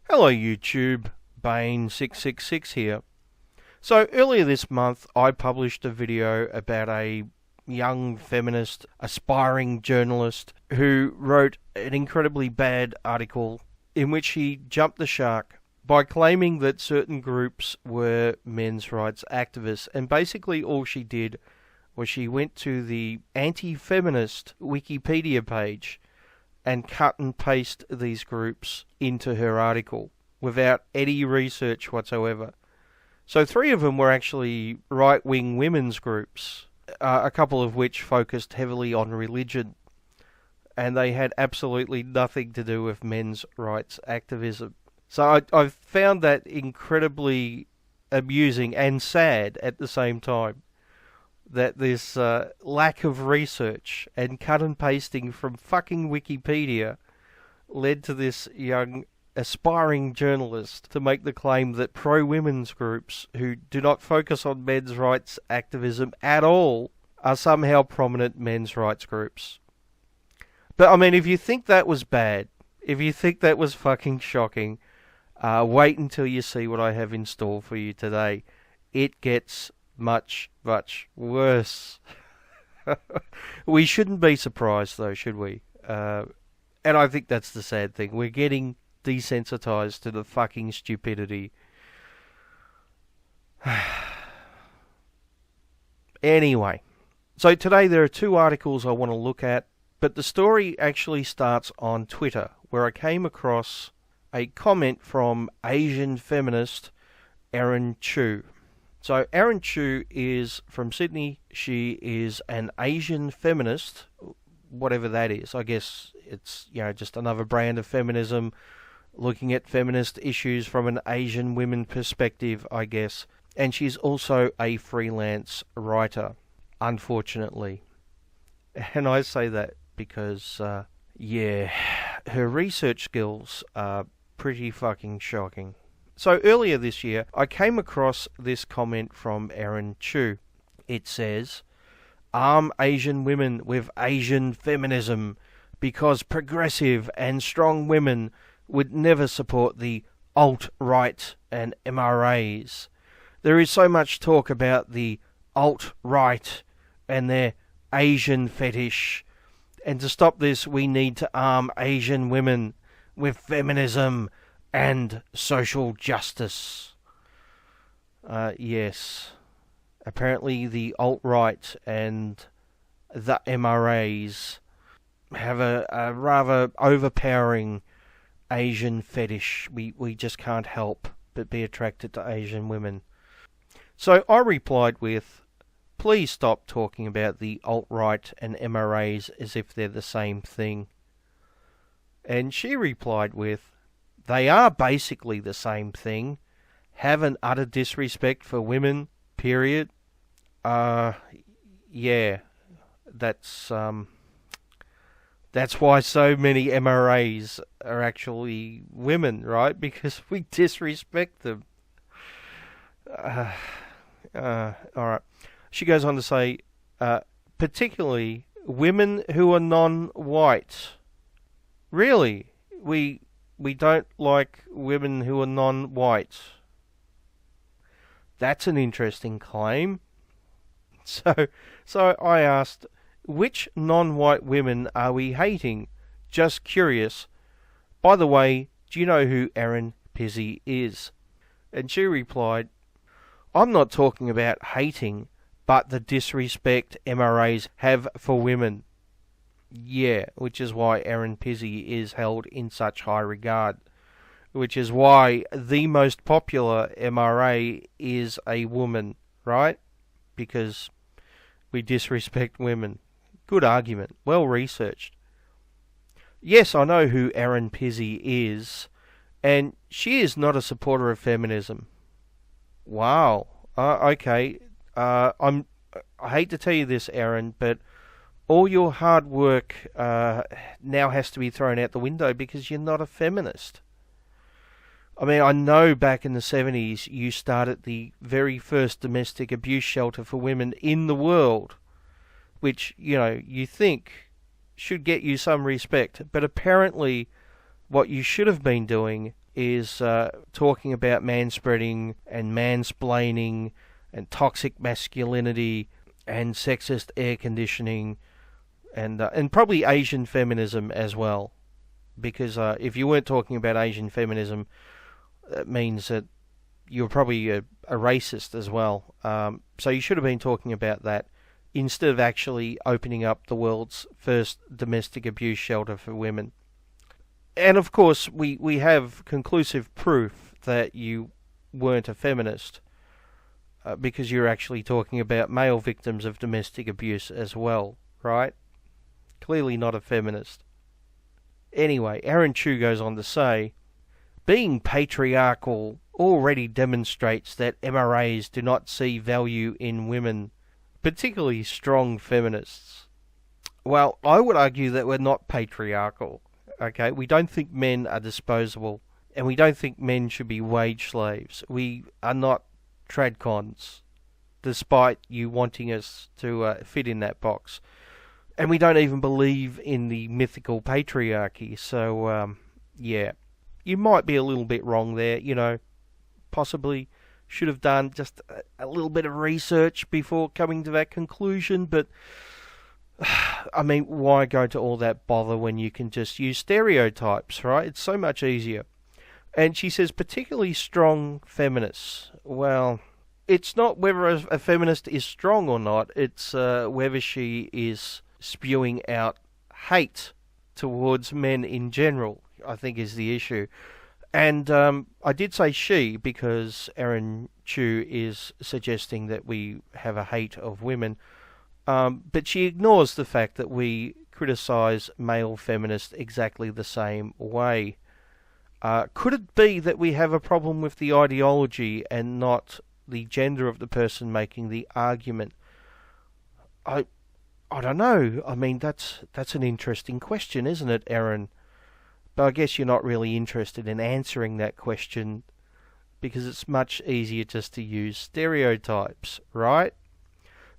Hello YouTube, Bane666 here. So earlier this month I published a video about a young feminist, aspiring journalist who wrote an incredibly bad article in which he jumped the shark by claiming that certain groups were men's rights activists, and basically all she did was she went to the anti-feminist Wikipedia page and cut and paste these groups into her article without any research whatsoever. So 3 of them were actually right-wing women's groups, a couple of which focused heavily on religion, and they had absolutely nothing to do with men's rights activism. So I found that incredibly amusing and sad at the same time, that this lack of research and cut and pasting from fucking Wikipedia led to this young aspiring journalist to make the claim that pro-women's groups who do not focus on men's rights activism at all are somehow prominent men's rights groups. But I mean, if you think that was bad, if you think that was fucking shocking, wait until you see what I have in store for you today. It gets much, much worse. We shouldn't be surprised, though, should we? And I think that's the sad thing. We're getting desensitized to the fucking stupidity. Anyway, so today there are 2 articles I want to look at, but the story actually starts on Twitter, where I came across a comment from Asian feminist Erin Chu. So Erin Chu is from Sydney. She is an Asian feminist, whatever that is. I guess it's, just another brand of feminism, looking at feminist issues from an Asian women perspective, I guess. And she's also a freelance writer, unfortunately. And I say that because, her research skills are pretty fucking shocking. So earlier this year, I came across this comment from Erin Chu. It says, "Arm Asian women with Asian feminism because progressive and strong women would never support the alt-right and MRAs. There is so much talk about the alt-right and their Asian fetish. And to stop this, we need to arm Asian women with feminism and social justice." Yes. Apparently the alt-right and the MRAs have a rather overpowering Asian fetish. We just can't help but be attracted to Asian women. So I replied with, "Please stop talking about the alt-right and MRAs as if they're the same thing." And she replied with, "They are basically the same thing. Have an utter disrespect for women, period." Yeah, that's why so many MRAs are actually women, right? Because we disrespect them. Alright. She goes on to say, particularly women who are non-white. Really? We don't like women who are non-white. That's an interesting claim. So I asked, which non-white women are we hating? Just curious. By the way, do you know who Erin Pizzi is? And she replied, "I'm not talking about hating, but the disrespect MRAs have for women." Yeah, which is why Erin Pizzi is held in such high regard. Which is why the most popular MRA is a woman, right? Because we disrespect women. Good argument. Well researched. Yes, I know who Erin Pizzi is, and she is not a supporter of feminism. Wow. Okay. I hate to tell you this, Erin, but all your hard work now has to be thrown out the window because you're not a feminist. I mean, I know back in the 70s you started the very first domestic abuse shelter for women in the world, which, you think should get you some respect. But apparently what you should have been doing is talking about manspreading and mansplaining and toxic masculinity and sexist air conditioning and probably Asian feminism as well. Because if you weren't talking about Asian feminism, it means that you're probably a racist as well. So you should have been talking about that instead of actually opening up the world's first domestic abuse shelter for women. And of course, we have conclusive proof that you weren't a feminist because you're actually talking about male victims of domestic abuse as well, right? Clearly not a feminist. Anyway, Aaron Chu goes on to say, being patriarchal already demonstrates that MRAs do not see value in women, particularly strong feminists. Well, I would argue that we're not patriarchal, okay? We don't think men are disposable, and we don't think men should be wage slaves. We are not tradcons, despite you wanting us to fit in that box. And we don't even believe in the mythical patriarchy, so, yeah. You might be a little bit wrong there, you know. Possibly should have done just a little bit of research before coming to that conclusion, but, I mean, why go to all that bother when you can just use stereotypes, right? It's so much easier. And she says, particularly strong feminists. Well, it's not whether a feminist is strong or not, it's whether she is spewing out hate towards men in general, I think is the issue. And I did say she because Aaron Chu is suggesting that we have a hate of women, but she ignores the fact that we criticise male feminists exactly the same way. Could it be that we have a problem with the ideology and not the gender of the person making the argument? I don't know. I mean, that's an interesting question, isn't it, Aaron? But I guess you're not really interested in answering that question because it's much easier just to use stereotypes, right?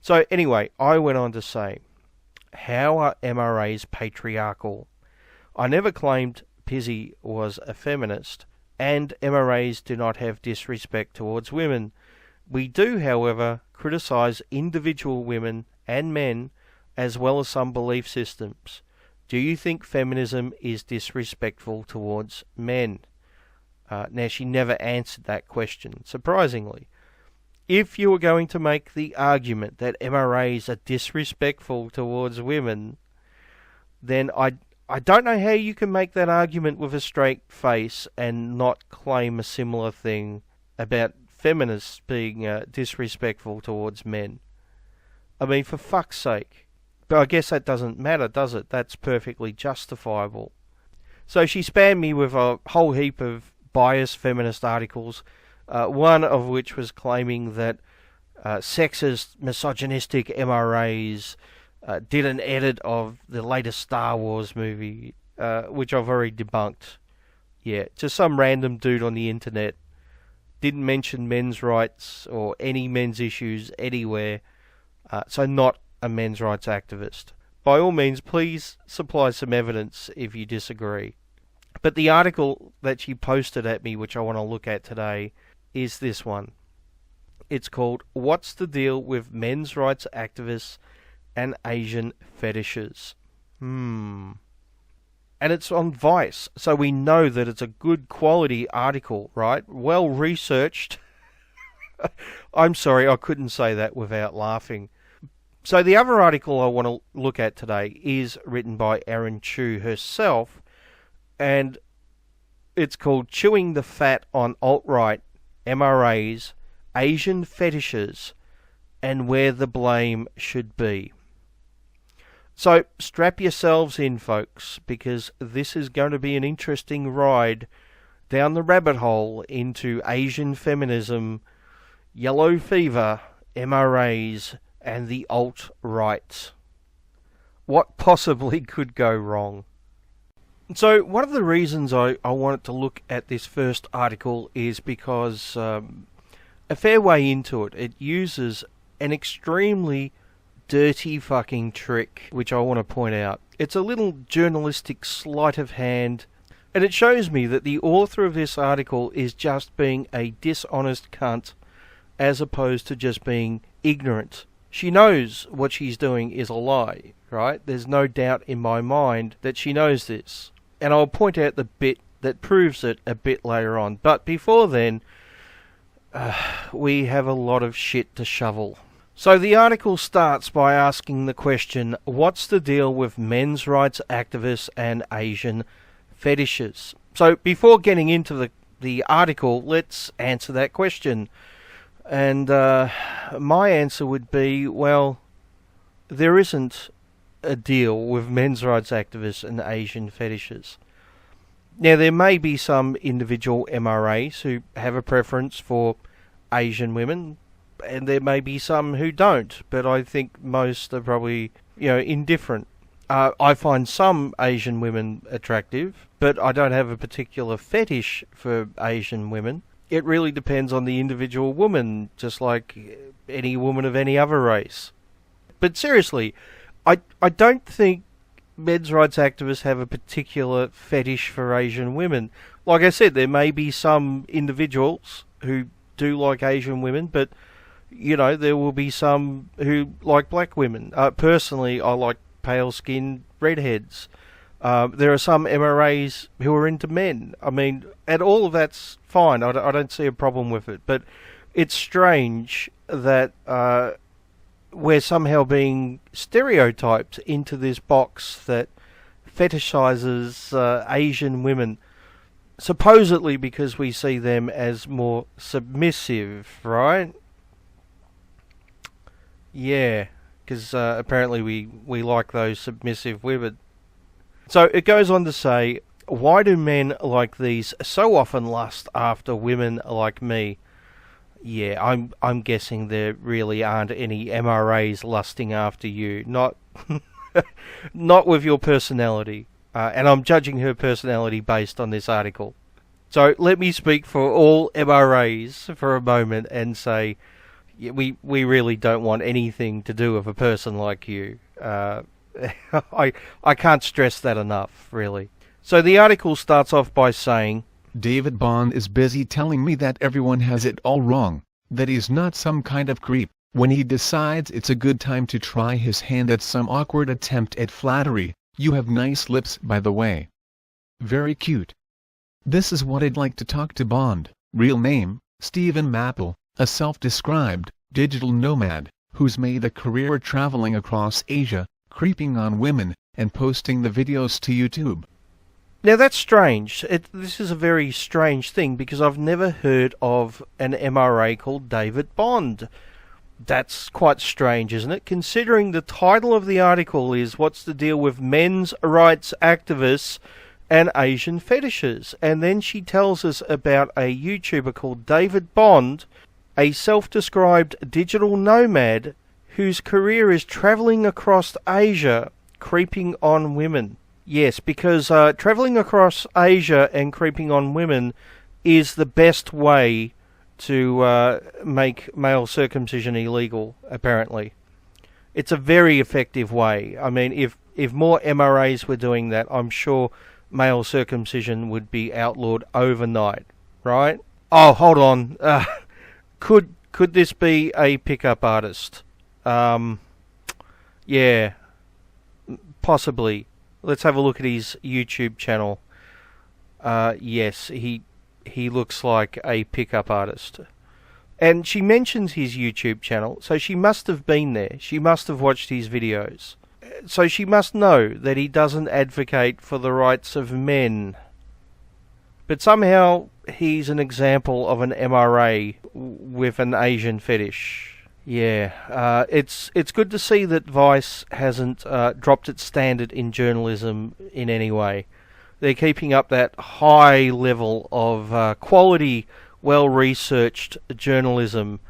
So anyway, I went on to say, how are MRAs patriarchal? I never claimed Pizzy was a feminist, and MRAs do not have disrespect towards women. We do, however, criticise individual women and men as well as some belief systems. Do you think feminism is disrespectful towards men? Now, she never answered that question, surprisingly. If you were going to make the argument that MRAs are disrespectful towards women, then I don't know how you can make that argument with a straight face and not claim a similar thing about feminists being disrespectful towards men. I mean, for fuck's sake. But I guess that doesn't matter, does it? That's perfectly justifiable. So she spammed me with a whole heap of biased feminist articles, one of which was claiming that sexist, misogynistic MRAs did an edit of the latest Star Wars movie, which I've already debunked. Yeah, just some random dude on the internet. Didn't mention men's rights or any men's issues anywhere, so not a men's rights activist. By all means, please supply some evidence if you disagree. But the article that she posted at me, which I want to look at today, is this one. It's called, What's the Deal with Men's Rights Activists and Asian Fetishes? And it's on Vice, so we know that it's a good quality article, right? Well researched. I'm sorry, I couldn't say that without laughing. So the other article I want to look at today is written by Aaron Chu herself, and it's called Chewing the Fat on Alt-Right, MRAs, Asian Fetishes, and Where the Blame Should Be. So strap yourselves in, folks, because this is going to be an interesting ride down the rabbit hole into Asian feminism, yellow fever, MRAs, and the alt-right. What possibly could go wrong? So one of the reasons I wanted to look at this first article is because a fair way into it uses an extremely dirty fucking trick, which I want to point out. It's a little journalistic sleight of hand And it shows me that the author of this article is just being a dishonest cunt as opposed to just being ignorant. She knows what she's doing is a lie, right? There's no doubt in my mind that she knows this. And I'll point out the bit that proves it a bit later on. But before then, we have a lot of shit to shovel. So the article starts by asking the question, what's the deal with men's rights activists and Asian fetishes? So before getting into the article, let's answer that question. And my answer would be, well, there isn't a deal with men's rights activists and Asian fetishes. Now, there may be some individual MRAs who have a preference for Asian women, and there may be some who don't, but I think most are probably, indifferent. I find some Asian women attractive, but I don't have a particular fetish for Asian women. It really depends on the individual woman, just like any woman of any other race. But seriously, I don't think men's rights activists have a particular fetish for Asian women. Like I said, there may be some individuals who do like Asian women, but, there will be some who like black women. Personally, I like pale-skinned redheads. There are some MRAs who are into men. I mean, and all of that's fine. I don't see a problem with it. But it's strange that we're somehow being stereotyped into this box that fetishizes Asian women, supposedly because we see them as more submissive, right? Yeah, because apparently we like those submissive women. So it goes on to say, why do men like these so often lust after women like me? Yeah, I'm guessing there really aren't any MRAs lusting after you. Not not with your personality. And I'm judging her personality based on this article. So let me speak for all MRAs for a moment and say, we really don't want anything to do with a person like you. I can't stress that enough, really. So the article starts off by saying, David Bond is busy telling me that everyone has it all wrong, that he's not some kind of creep, when he decides it's a good time to try his hand at some awkward attempt at flattery. You have nice lips, by the way. Very cute. This is what I'd like to talk to Bond. Real name, Stephen Maple, a self-described digital nomad, who's made a career traveling across Asia, creeping on women, and posting the videos to YouTube. Now that's strange. This is a very strange thing because I've never heard of an MRA called David Bond. That's quite strange, isn't it? Considering the title of the article is What's the Deal with Men's Rights Activists and Asian Fetishes? And then she tells us about a YouTuber called David Bond, a self-described digital nomad whose career is travelling across Asia, creeping on women. Yes, because travelling across Asia and creeping on women is the best way to make male circumcision illegal, apparently. It's a very effective way. I mean, if more MRAs were doing that, I'm sure male circumcision would be outlawed overnight, right? Oh, hold on. Could this be a pickup artist? Yeah, possibly. Let's have a look at his YouTube channel. Yes, he looks like a pickup artist. And she mentions his YouTube channel, so she must have been there. She must have watched his videos. So she must know that he doesn't advocate for the rights of men. But somehow he's an example of an MRA with an Asian fetish. Yeah, it's good to see that Vice hasn't dropped its standard in journalism in any way. They're keeping up that high level of quality, well-researched journalism.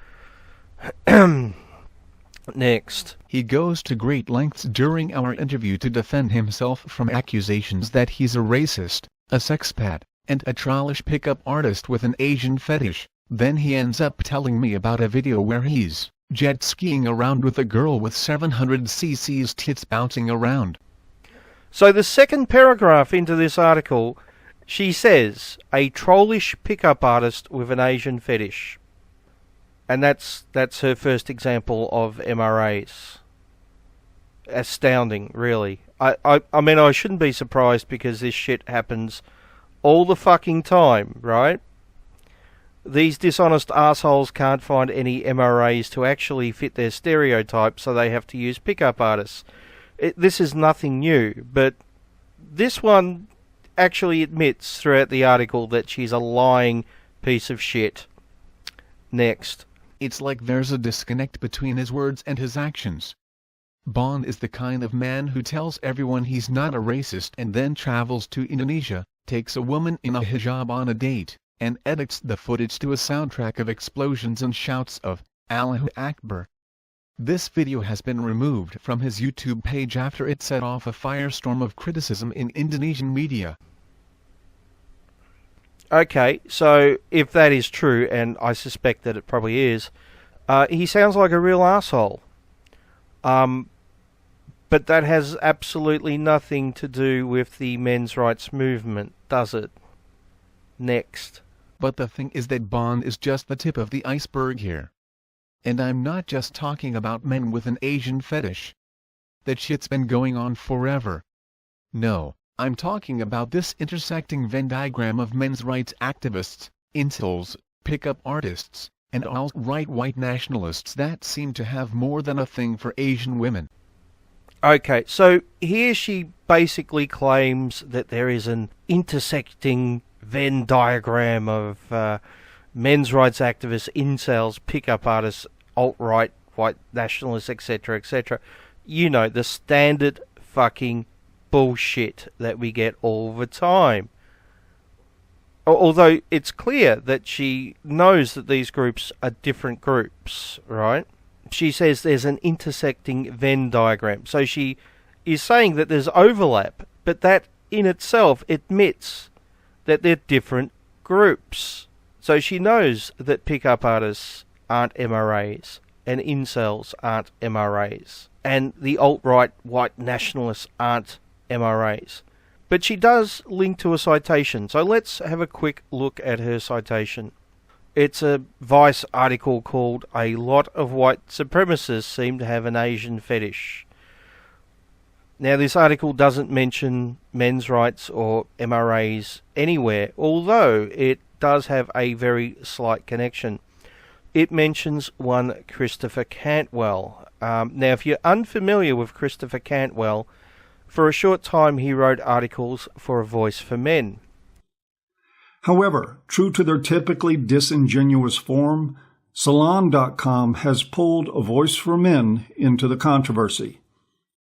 Next. He goes to great lengths during our interview to defend himself from accusations that he's a racist, a sexpat, and a trollish pickup artist with an Asian fetish. Then he ends up telling me about a video where he's jet skiing around with a girl with 700cc's tits bouncing around. So the second paragraph into this article She says, a trollish pickup artist with an Asian fetish. And that's her first example of MRAs. Astounding, really. I mean, I shouldn't be surprised because this shit happens all the fucking time, right? These dishonest assholes can't find any MRAs to actually fit their stereotype, so they have to use pickup artists. This is nothing new, but this one actually admits throughout the article that she's a lying piece of shit. Next. It's like there's a disconnect between his words and his actions. Bond is the kind of man who tells everyone he's not a racist and then travels to Indonesia, takes a woman in a hijab on a date, and edits the footage to a soundtrack of explosions and shouts of Allahu Akbar. This video has been removed from his YouTube page after it set off a firestorm of criticism in Indonesian media. Okay, so if that is true, and I suspect that it probably is, he sounds like a real asshole. But that has absolutely nothing to do with the men's rights movement, does it? Next. But the thing is that Bond is just the tip of the iceberg here. And I'm not just talking about men with an Asian fetish. That shit's been going on forever. No, I'm talking about this intersecting Venn diagram of men's rights activists, incels, pickup artists, and alt-right white nationalists that seem to have more than a thing for Asian women. Okay, so here she basically claims that there is an intersecting Venn diagram of men's rights activists, incels, pickup artists, alt-right, white nationalists, etc., etc. You know, the standard fucking bullshit that we get all the time. Although it's clear that she knows that these groups are different groups, right? She says there's an intersecting Venn diagram. So she is saying that there's overlap, but that in itself admits that they're different groups. So she knows that pickup artists aren't MRAs, and incels aren't MRAs, and the alt-right white nationalists aren't MRAs. But she does link to a citation, so let's have a quick look at her citation. It's a Vice article called "A Lot of White Supremacists Seem to Have an Asian Fetish." Now, this article doesn't mention men's rights or MRAs anywhere, although it does have a very slight connection. It mentions one Christopher Cantwell. Now, if you're unfamiliar with Christopher Cantwell, for a short time he wrote articles for A Voice for Men. However, true to their typically disingenuous form, Salon.com has pulled A Voice for Men into the controversy.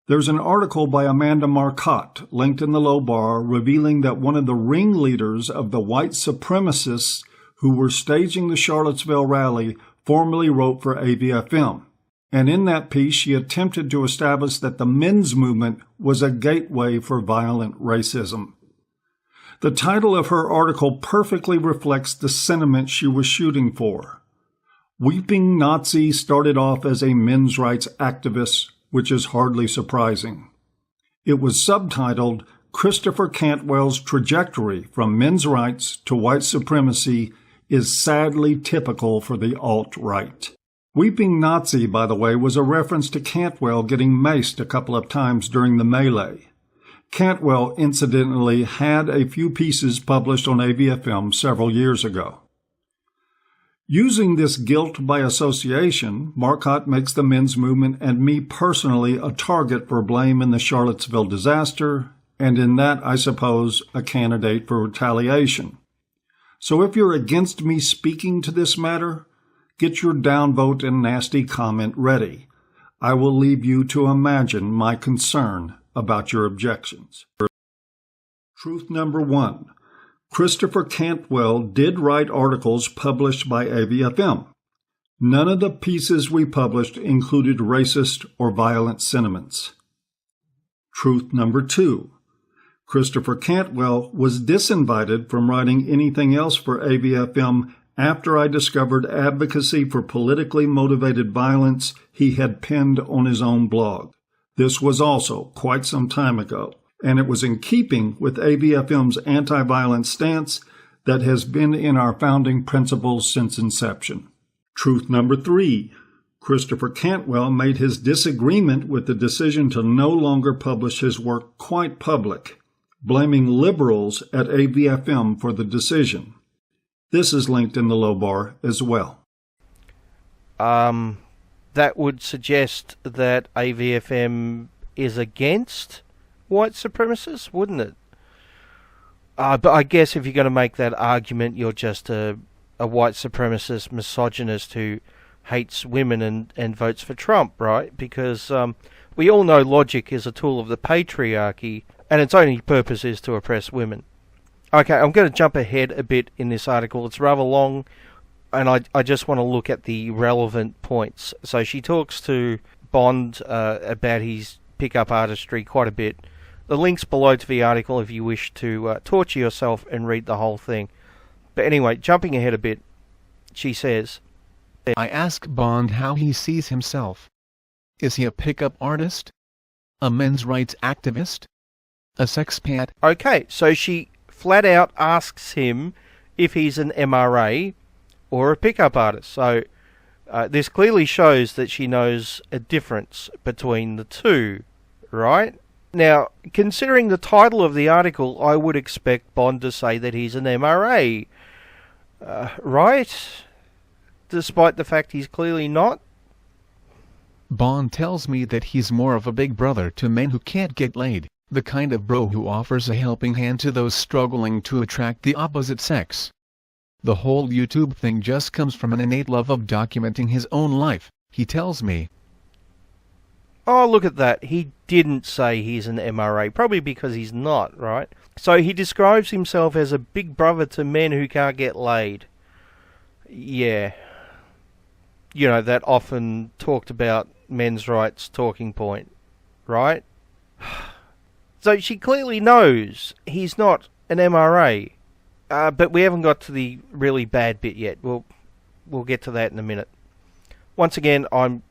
There's an article by Amanda Marcotte linked in the low bar revealing that one of the ringleaders of the white supremacists who were staging the Charlottesville rally formerly wrote for AVFM. And in that piece, she attempted to establish that the men's movement was a gateway for violent racism. The title of her article perfectly reflects the sentiment she was shooting for. Weeping Nazi started off as a men's rights activist, which is hardly surprising. It was subtitled Christopher Cantwell's Trajectory from Men's Rights to White Supremacy is Sadly Typical for the Alt-Right. Weeping Nazi, by the way, was a reference to Cantwell getting maced a couple of times during the melee. Cantwell, incidentally, had a few pieces published on AVFM several years ago. Using this guilt by association, Marcotte makes the men's movement and me personally a target for blame in the Charlottesville disaster, and in that, I suppose, a candidate for retaliation. So if you're against me speaking to this matter, get your downvote and nasty comment ready. I will leave you to imagine my concern about your objections. Truth number 1. Christopher Cantwell did write articles published by AVFM. None of the pieces we published included racist or violent sentiments. Truth number 2. Christopher Cantwell was disinvited from writing anything else for AVFM after I discovered advocacy for politically motivated violence he had penned on his own blog. This was also quite some time ago. and it was in keeping with AVFM's anti-violence stance that has been in our founding principles since inception. Truth number 3. Christopher Cantwell made his disagreement with the decision to no longer publish his work quite public, blaming liberals at AVFM for the decision. This is linked in the low bar as well. That would suggest that AVFM is against white supremacists, wouldn't it? But I guess if you're going to make that argument, you're just a white supremacist misogynist who hates women and votes for Trump, right? Because we all know logic is a tool of the patriarchy, and its only purpose is to oppress women. Okay, I'm going to jump ahead a bit in this article. It's rather long, and I just want to look at the relevant points. So she talks to Bond about his pickup artistry quite a bit. The link's below to the article if you wish to torture yourself and read the whole thing. But anyway, jumping ahead a bit, she says, I ask Bond how he sees himself. Is he a pickup artist? A men's rights activist? A sexpat? Okay, so she flat out asks him if he's an MRA or a pickup artist. So this clearly shows that she knows a difference between the two, right? Now, considering the title of the article, I would expect Bond to say that he's an MRA, right? Despite the fact he's clearly not. Bond tells me that he's more of a big brother to men who can't get laid, the kind of bro who offers a helping hand to those struggling to attract the opposite sex. The whole YouTube thing just comes from an innate love of documenting his own life, he tells me. Oh, look at that. He didn't say he's an MRA, probably because he's not, right? So he describes himself as a big brother to men who can't get laid. Yeah. You know, that often talked about men's rights talking point, right? So she clearly knows he's not an MRA, but we haven't got to the really bad bit yet. We'll get to that in a minute. Once again, I'm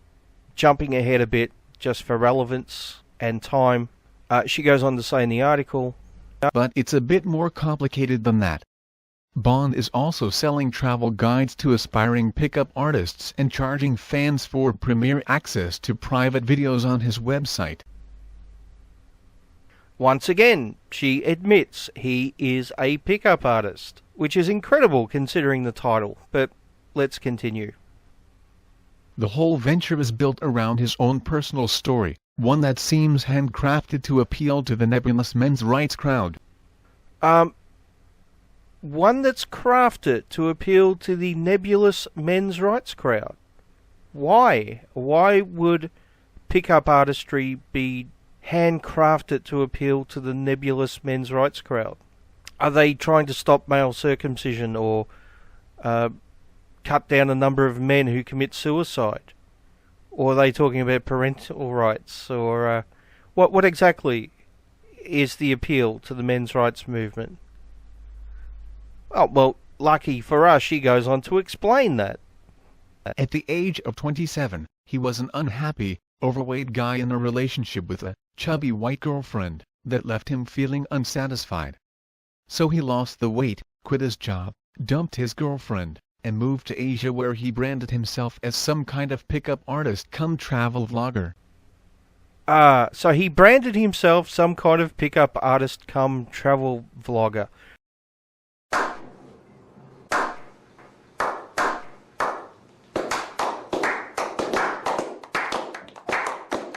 jumping ahead a bit just for relevance and time. She goes on to say in the article, but it's a bit more complicated than that. Bond is also selling travel guides to aspiring pickup artists and charging fans for premiere access to private videos on his website. Once again, she admits he is a pickup artist, which is incredible considering the title, but let's continue. The whole venture is built around his own personal story, one that seems handcrafted to appeal to the nebulous men's rights crowd. One that's crafted to appeal to the nebulous men's rights crowd. Why? Why would pickup artistry be handcrafted to appeal to the nebulous men's rights crowd? Are they trying to stop male circumcision or cut down the number of men who commit suicide? Or are they talking about parental rights? Or what exactly is the appeal to the men's rights movement? Oh, well, lucky for us, she goes on to explain that. At the age of 27, he was an unhappy, overweight guy in a relationship with a chubby white girlfriend that left him feeling unsatisfied. So he lost the weight, quit his job, dumped his girlfriend, and moved to Asia where he branded himself as some kind of pickup artist cum travel vlogger. So he branded himself some kind of pickup artist cum travel vlogger.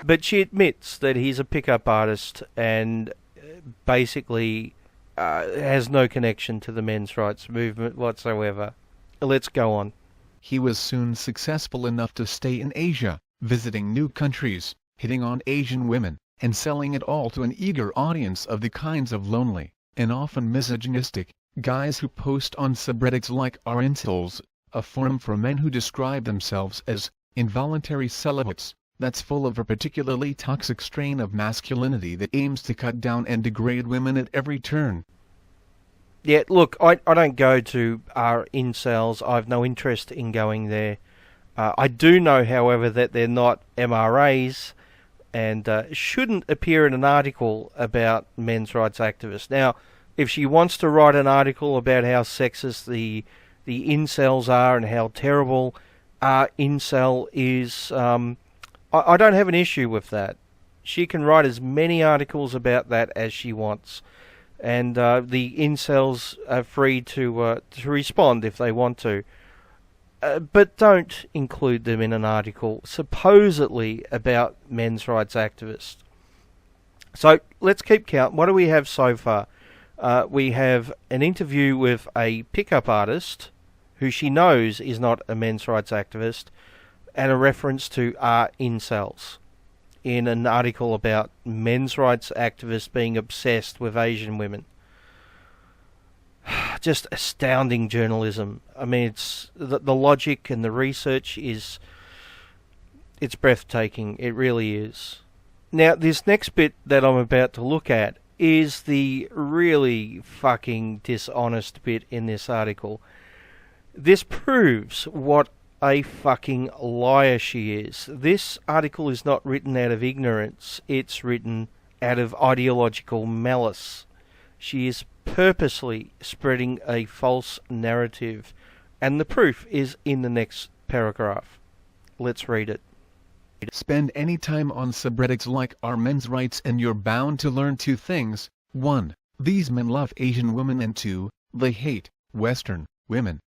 But she admits that he's a pickup artist and basically has no connection to the men's rights movement whatsoever. Let's go on. He was soon successful enough to stay in Asia, visiting new countries, hitting on Asian women, and selling it all to an eager audience of the kinds of lonely, and often misogynistic, guys who post on subreddits like r/incels, a forum for men who describe themselves as involuntary celibates, that's full of a particularly toxic strain of masculinity that aims to cut down and degrade women at every turn. Yeah, look, I don't go to incels. I've no interest in going there. I do know, however, that they're not MRAs, and shouldn't appear in an article about men's rights activists. Now, if she wants to write an article about how sexist the incels are and how terrible incel is, I don't have an issue with that. She can write as many articles about that as she wants, and the incels are free to respond if they want to. But don't include them in an article supposedly about men's rights activists. So let's keep count. What do we have so far? We have an interview with a pickup artist who she knows is not a men's rights activist, and a reference to incels in an article about men's rights activists being obsessed with Asian women. Just astounding journalism. I mean, it's the logic and the research it's breathtaking. It really is. Now, this next bit that I'm about to look at is the really fucking dishonest bit in this article. This proves what a fucking liar she is. This article is not written out of ignorance. It's written out of ideological malice. She is purposely spreading a false narrative, and the proof is in the next paragraph. Let's read it. Spend any time on subreddits like our men's rights and you're bound to learn two things. 1. These men love Asian women, and 2. They hate Western women.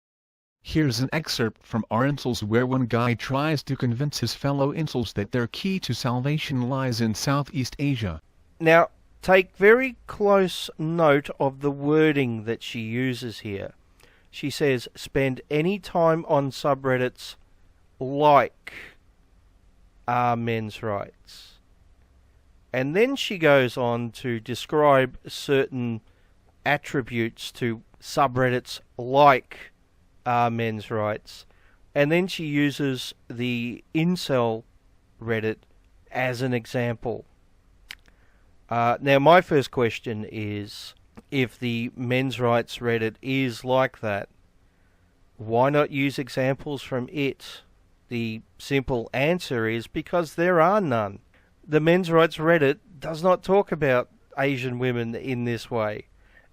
Here's an excerpt from our incels where one guy tries to convince his fellow incels that their key to salvation lies in Southeast Asia. Now, take very close note of the wording that she uses here. She says, spend any time on subreddits like our men's rights. And then she goes on to describe certain attributes to subreddits like our men's rights. And then she uses the incel Reddit as an example. Now, my first question is, if the men's rights Reddit is like that, why not use examples from it? The simple answer is because there are none. The men's rights Reddit does not talk about Asian women in this way.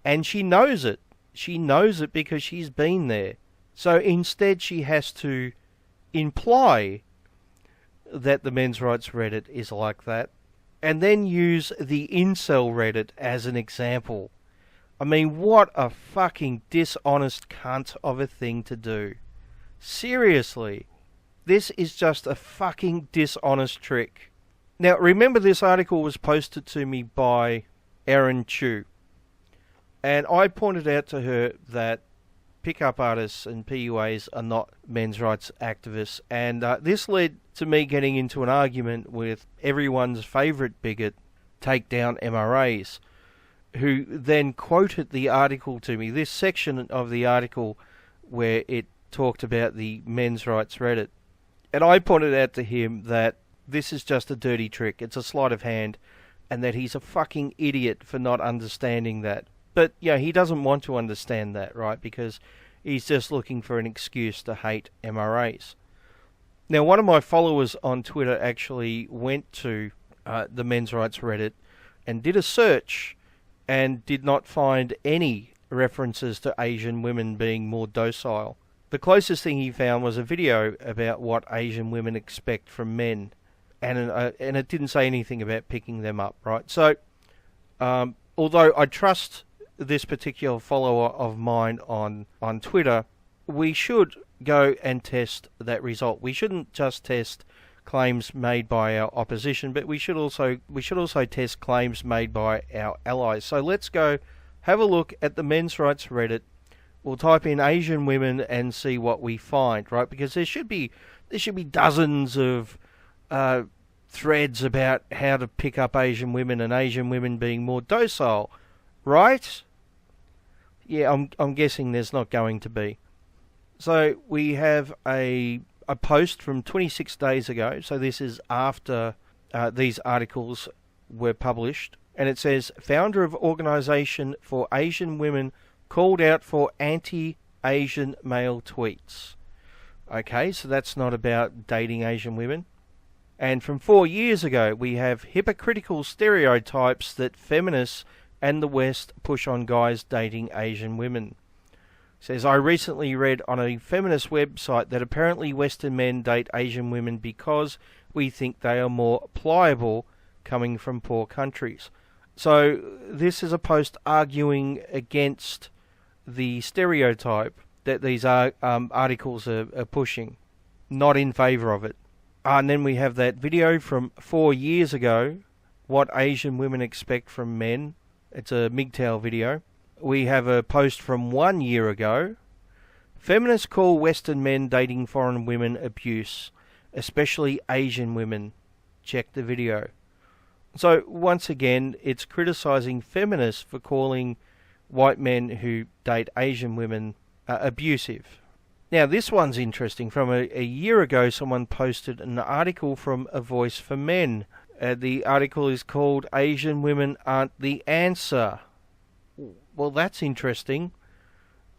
And she knows it. She knows it because she's been there. So instead she has to imply that the men's rights Reddit is like that, and then use the incel Reddit as an example. I mean, what a fucking dishonest cunt of a thing to do. Seriously. This is just a fucking dishonest trick. Now, remember, this article was posted to me by Erin Chu. And I pointed out to her that pickup artists and PUAs are not men's rights activists. And this led to me getting into an argument with everyone's favourite bigot, Takedown MRAs, who then quoted the article to me, this section of the article where it talked about the men's rights Reddit. And I pointed out to him that this is just a dirty trick, it's a sleight of hand, and that he's a fucking idiot for not understanding that. But, yeah, he doesn't want to understand that, right? Because he's just looking for an excuse to hate MRAs. Now, one of my followers on Twitter actually went to the men's rights Reddit and did a search and did not find any references to Asian women being more docile. The closest thing he found was a video about what Asian women expect from men, and it didn't say anything about picking them up, right? So, although I trust this particular follower of mine on Twitter, we should go and test that result. We shouldn't just test claims made by our opposition, but we should also test claims made by our allies. So let's go have a look at the men's rights Reddit. We'll type in Asian women and see what we find, right? Because there should be dozens of threads about how to pick up Asian women and Asian women being more docile, right? Yeah, I'm guessing there's not going to be. So we have a post from 26 days ago. So this is after these articles were published. And it says, founder of Organization for Asian Women called out for anti-Asian male tweets. Okay, so that's not about dating Asian women. And from 4 years ago, we have hypocritical stereotypes that feminists and the West push on guys dating Asian women. It says, I recently read on a feminist website that apparently Western men date Asian women because we think they are more pliable coming from poor countries. So this is a post arguing against the stereotype that these articles are pushing, not in favour of it. And then we have that video from 4 years ago, what Asian women expect from men. It's a MGTOW video. We have a post from 1 year ago. Feminists call Western men dating foreign women abuse, especially Asian women. Check the video. So once again, it's criticising feminists for calling white men who date Asian women abusive. Now this one's interesting. From a year ago, someone posted an article from A Voice for Men. The article is called Asian Women Aren't the Answer. Well, that's interesting.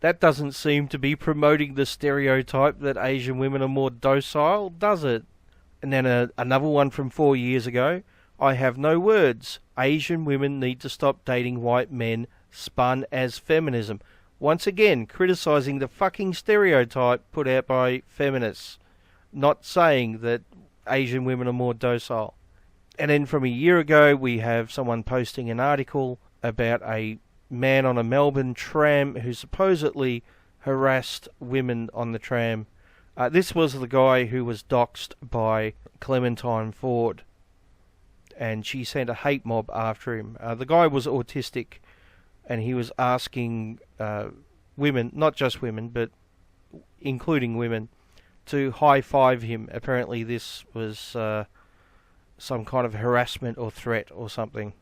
That doesn't seem to be promoting the stereotype that Asian women are more docile, does it? And then another one from 4 years ago. I have no words. Asian women need to stop dating white men, spun as feminism. Once again, criticising the fucking stereotype put out by feminists, not saying that Asian women are more docile. And then from a year ago, we have someone posting an article about a man on a Melbourne tram who supposedly harassed women on the tram. This was the guy who was doxxed by Clementine Ford, and she sent a hate mob after him. The guy was autistic, and he was asking women, not just women, but including women, to high-five him. Apparently this was some kind of harassment or threat or something,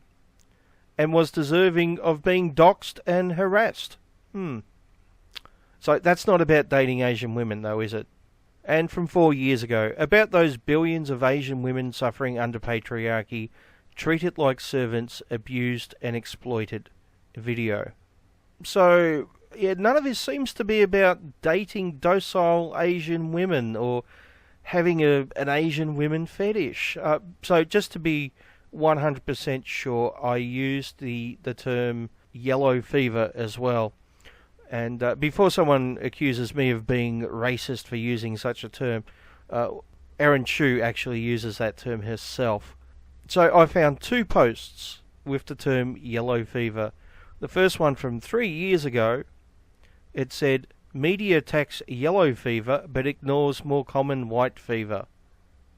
and was deserving of being doxxed and harassed. So that's not about dating Asian women, though, is it? And from 4 years ago, about those billions of Asian women suffering under patriarchy, treated like servants, abused and exploited. Video. So, yeah, none of this seems to be about dating docile Asian women or having an Asian women fetish. So just to be 100% sure, I used the term yellow fever as well. And before someone accuses me of being racist for using such a term, Erin Chu actually uses that term herself. So I found 2 posts with the term yellow fever. The first one from 3 years ago, it said, media attacks yellow fever but ignores more common white fever.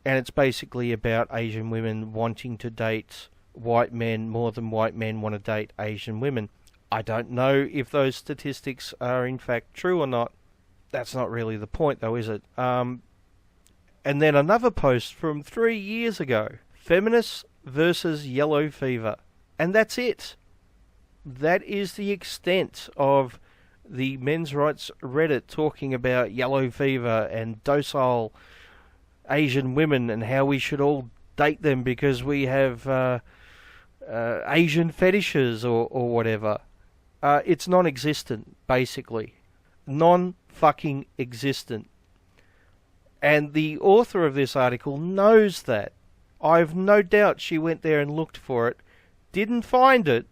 And it's basically about Asian women wanting to date white men more than white men want to date Asian women. I don't know if those statistics are in fact true or not. That's not really the point though, is it? And then another post from 3 years ago. Feminists versus yellow fever. And that's it. That is the extent of the men's rights Reddit talking about yellow fever and docile Asian women and how we should all date them because we have Asian fetishes or whatever. It's non-existent, basically. Non-fucking existent. And the author of this article knows that. I've no doubt she went there and looked for it, didn't find it,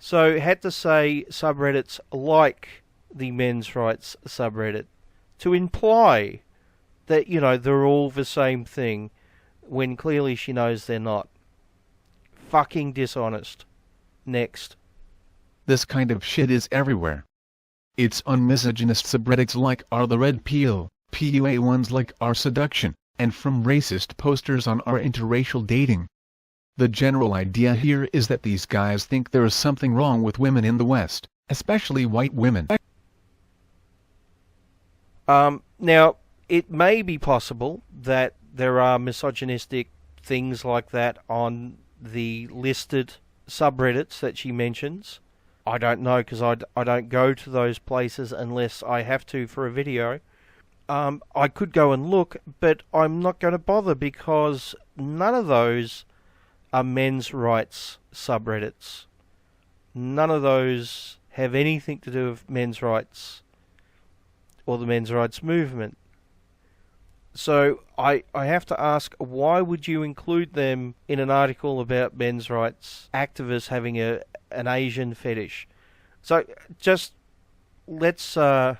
so had to say subreddits like the men's rights subreddit to imply that, you know, they're all the same thing when clearly she knows they're not. Fucking dishonest. Next. This kind of shit is everywhere. It's on misogynist subreddits like r the red pill, PUA ones like r seduction, and from racist posters on r interracial dating. The general idea here is that these guys think there is something wrong with women in the West, especially white women. Now, it may be possible that there are misogynistic things like that on the listed subreddits that she mentions. I don't know, because I don't go to those places unless I have to for a video. I could go and look, but I'm not going to bother because none of those are men's rights subreddits. None of those have anything to do with men's rights or the men's rights movement. So I have to ask, why would you include them in an article about men's rights activists having an Asian fetish? So just let's get a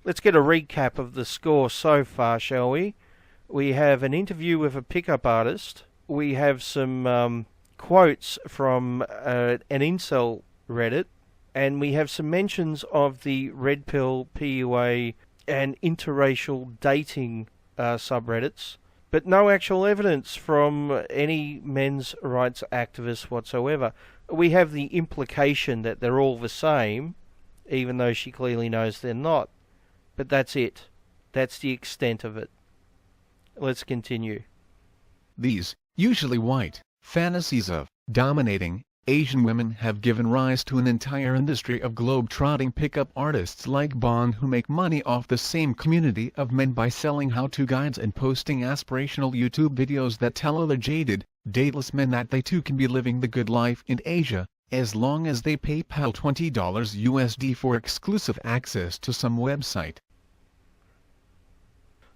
recap of the score so far, shall we? We have an interview with a pickup artist. We have some quotes from an incel Reddit, and we have some mentions of the Red Pill, PUA, and interracial dating subreddits, but no actual evidence from any men's rights activists whatsoever. We have the implication that they're all the same, even though she clearly knows they're not. But that's it. That's the extent of it. Let's continue. These, usually white, fantasies of dominating Asian women have given rise to an entire industry of globe-trotting pickup artists like Bond who make money off the same community of men by selling how-to guides and posting aspirational YouTube videos that tell other jaded, dateless men that they too can be living the good life in Asia, as long as they PayPal $20 USD for exclusive access to some website.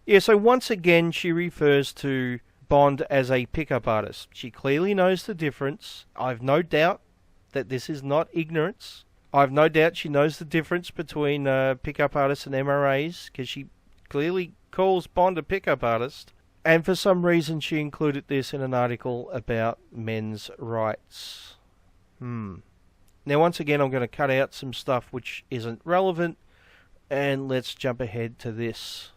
Yeah, so once again she refers to Bond as a pickup artist. She clearly knows the difference. I've no doubt that this is not ignorance. I've no doubt she knows the difference between pickup artists and MRAs, because she clearly calls Bond a pickup artist. And for some reason she included this in an article about men's rights. Now once again I'm going to cut out some stuff which isn't relevant, and let's jump ahead to this.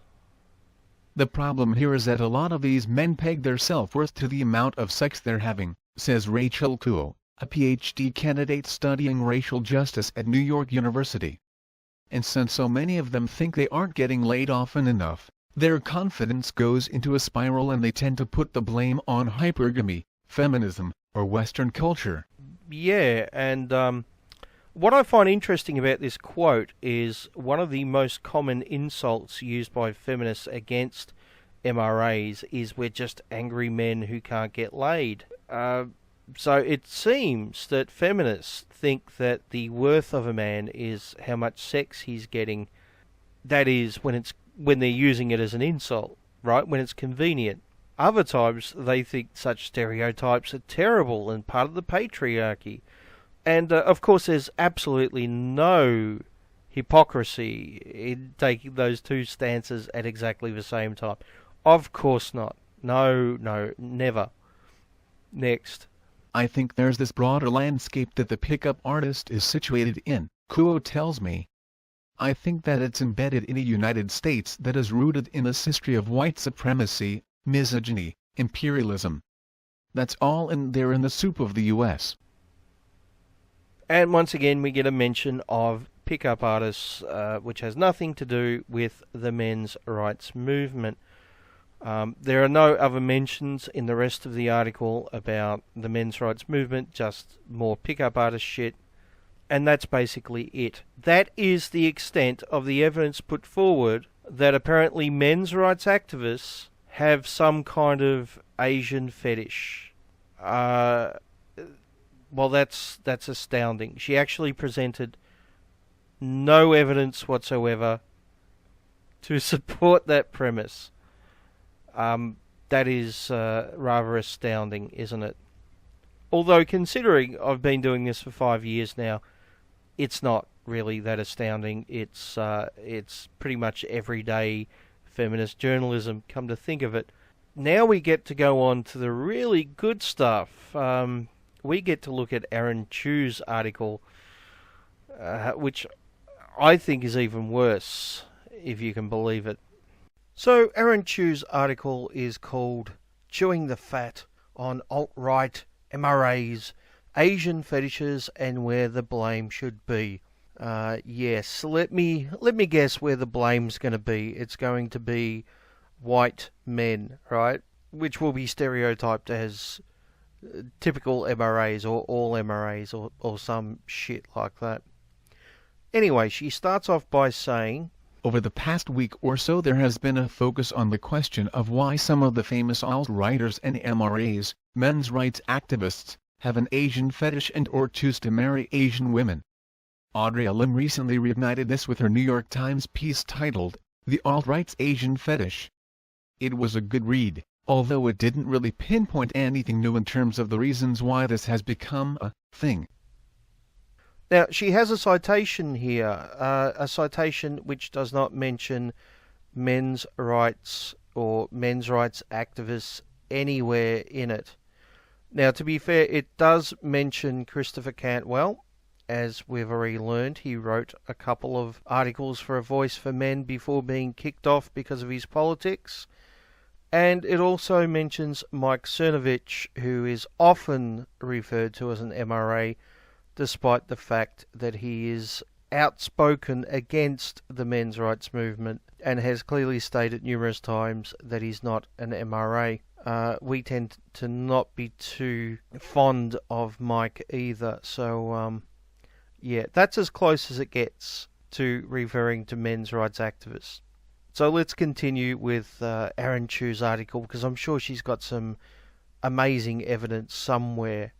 The problem here is that a lot of these men peg their self-worth to the amount of sex they're having, says Rachel Kuo, a PhD candidate studying racial justice at New York University. And since so many of them think they aren't getting laid often enough, their confidence goes into a spiral and they tend to put the blame on hypergamy, feminism, or Western culture. Yeah, and what I find interesting about this quote is one of the most common insults used by feminists against MRAs is we're just angry men who can't get laid. So it seems that feminists think that the worth of a man is how much sex he's getting. That is when they're using it as an insult, right? When it's convenient. Other times they think such stereotypes are terrible and part of the patriarchy. And, of course, there's absolutely no hypocrisy in taking those two stances at exactly the same time. Of course not. No, never. Next. I think there's this broader landscape that the pickup artist is situated in, Kuo tells me. I think that it's embedded in a United States that is rooted in a history of white supremacy, misogyny, imperialism. That's all in there in the soup of the U.S. And once again, we get a mention of pickup artists, which has nothing to do with the men's rights movement. There are no other mentions in the rest of the article about the men's rights movement, just more pickup artist shit. And that's basically it. That is the extent of the evidence put forward that apparently men's rights activists have some kind of Asian fetish. Well, that's astounding. She actually presented no evidence whatsoever to support that premise. That is rather astounding, isn't it? Although, considering I've been doing this for 5 years now, it's not really that astounding. It's pretty much everyday feminist journalism, come to think of it. Now we get to go on to the really good stuff. We get to look at Aaron Chu's article, which I think is even worse, if you can believe it. So Aaron Chu's article is called Chewing the Fat on Alt-Right, MRAs, Asian Fetishes and Where the Blame Should Be. Yes, let me guess where the blame's going to be. It's going to be white men, right? Which will be stereotyped as typical MRAs or all MRAs or some shit like that. Anyway, she starts off by saying, over the past week or so there has been a focus on the question of why some of the famous alt-righters and MRAs, men's rights activists, have an Asian fetish and or choose to marry Asian women. Audrey Lim recently reignited this with her New York Times piece titled, The Alt-Right's Asian Fetish. It was a good read, although it didn't really pinpoint anything new in terms of the reasons why this has become a thing. Now, she has a citation here, a citation which does not mention men's rights or men's rights activists anywhere in it. Now, to be fair, it does mention Christopher Cantwell. As we've already learned, he wrote a couple of articles for A Voice for Men before being kicked off because of his politics. And it also mentions Mike Cernovich, who is often referred to as an MRA, despite the fact that he is outspoken against the men's rights movement and has clearly stated numerous times that he's not an MRA. We tend to not be too fond of Mike either, so yeah, that's as close as it gets to referring to men's rights activists. So let's continue with Aaron Chu's article, because I'm sure she's got some amazing evidence somewhere.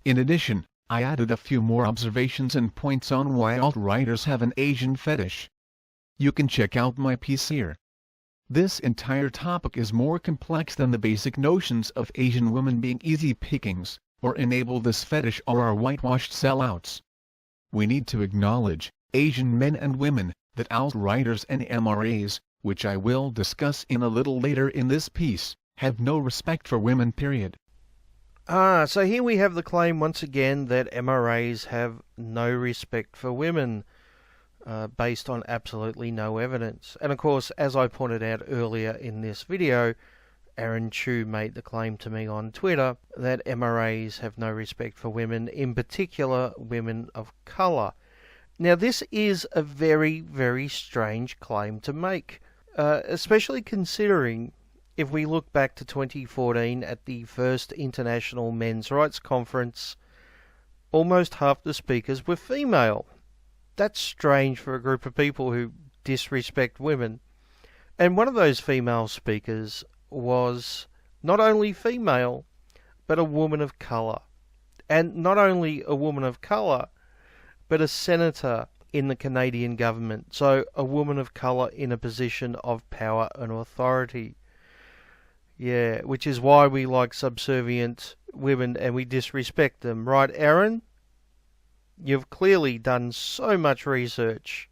In addition, I added a few more observations and points on why alt-righters have an Asian fetish. You can check out my piece here. This entire topic is more complex than the basic notions of Asian women being easy pickings, or enable this fetish, or are whitewashed sellouts. We need to acknowledge, Asian men and women, that alt-righters and MRAs, which I will discuss in a little later in this piece, have no respect for women, period. So here we have the claim once again that MRAs have no respect for women, based on absolutely no evidence. And of course, as I pointed out earlier in this video, Aaron Chu made the claim to me on Twitter that MRAs have no respect for women, in particular women of colour. Now this is a very, very strange claim to make, especially considering if we look back to 2014 at the first International Men's Rights Conference, almost half the speakers were female. That's strange for a group of people who disrespect women. And one of those female speakers was not only female, but a woman of colour. And not only a woman of colour, but a senator in the Canadian government. So a woman of colour in a position of power and authority. Yeah, which is why we like subservient women and we disrespect them. Right, Aaron? You've clearly done so much research.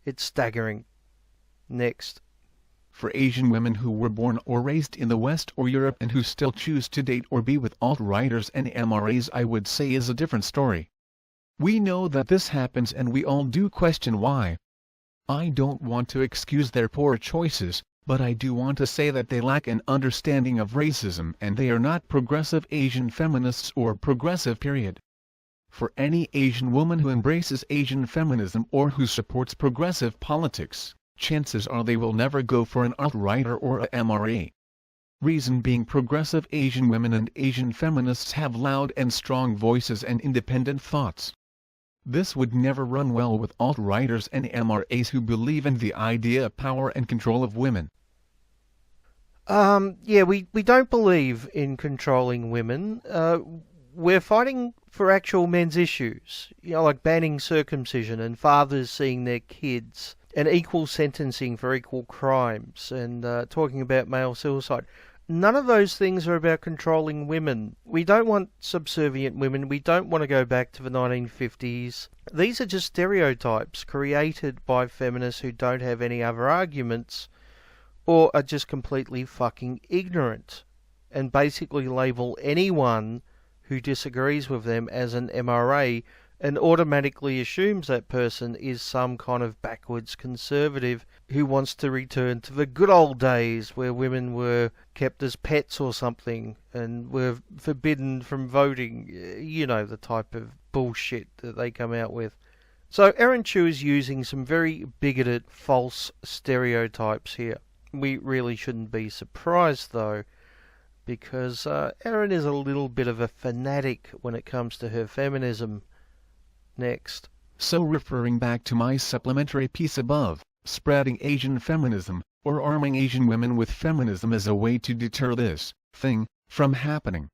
It's staggering. Next. For Asian women who were born or raised in the West or Europe and who still choose to date or be with alt-righters and MRAs, I would say is a different story. We know that this happens and we all do question why. I don't want to excuse their poor choices, but I do want to say that they lack an understanding of racism and they are not progressive Asian feminists or progressive, period. For any Asian woman who embraces Asian feminism or who supports progressive politics, chances are they will never go for an alt-righter or a MRA. Reason being, progressive Asian women and Asian feminists have loud and strong voices and independent thoughts. This would never run well with alt-righters and MRAs who believe in the idea of power and control of women. Yeah, we don't believe in controlling women. We're fighting for actual men's issues, like banning circumcision and fathers seeing their kids, and equal sentencing for equal crimes, and talking about male suicide. None of those things are about controlling women. We don't want subservient women. We don't want to go back to the 1950s. These are just stereotypes created by feminists who don't have any other arguments or are just completely fucking ignorant and basically label anyone who disagrees with them as an MRA and automatically assumes that person is some kind of backwards conservative who wants to return to the good old days where women were kept as pets or something and were forbidden from voting. You know, the type of bullshit that they come out with. So Aaron Chu is using some very bigoted, false stereotypes here. We really shouldn't be surprised, though, because Aaron is a little bit of a fanatic when it comes to her feminism. Next. So referring back to my supplementary piece above, spreading Asian feminism, or arming Asian women with feminism as a way to deter this thing from happening.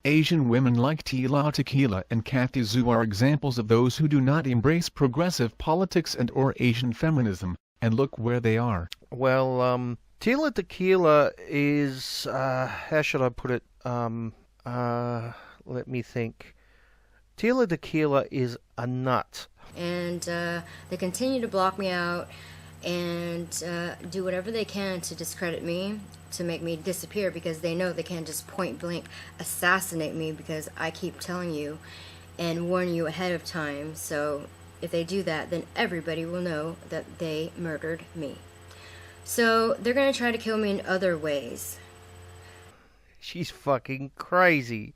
Asian women like Tila, Tequila and Kathy Zhu are examples of those who do not embrace progressive politics and or Asian feminism, and look where they are. Well, Tila Tequila is, how should I put it? Let me think. Tila Tequila is a nut. And they continue to block me out and do whatever they can to discredit me, to make me disappear, because they know they can't just point blank assassinate me because I keep telling you and warn you ahead of time. So if they do that, then everybody will know that they murdered me. So they're going to try to kill me in other ways. She's fucking crazy.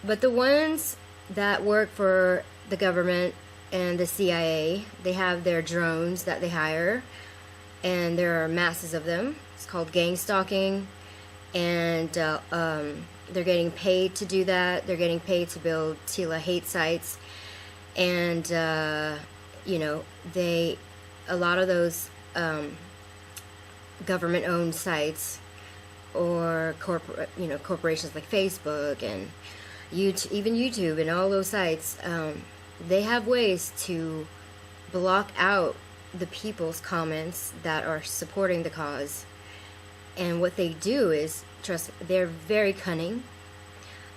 But the ones that work for the government and the CIA, they have their drones that they hire, and there are masses of them. It's called gang stalking, and they're getting paid to do that. They're getting paid to build Tila hate sites, and you know, a lot of those government-owned sites or corporations like Facebook and YouTube, even YouTube and all those sites, they have ways to block out the people's comments that are supporting the cause. And what they do is, trust me, they're very cunning.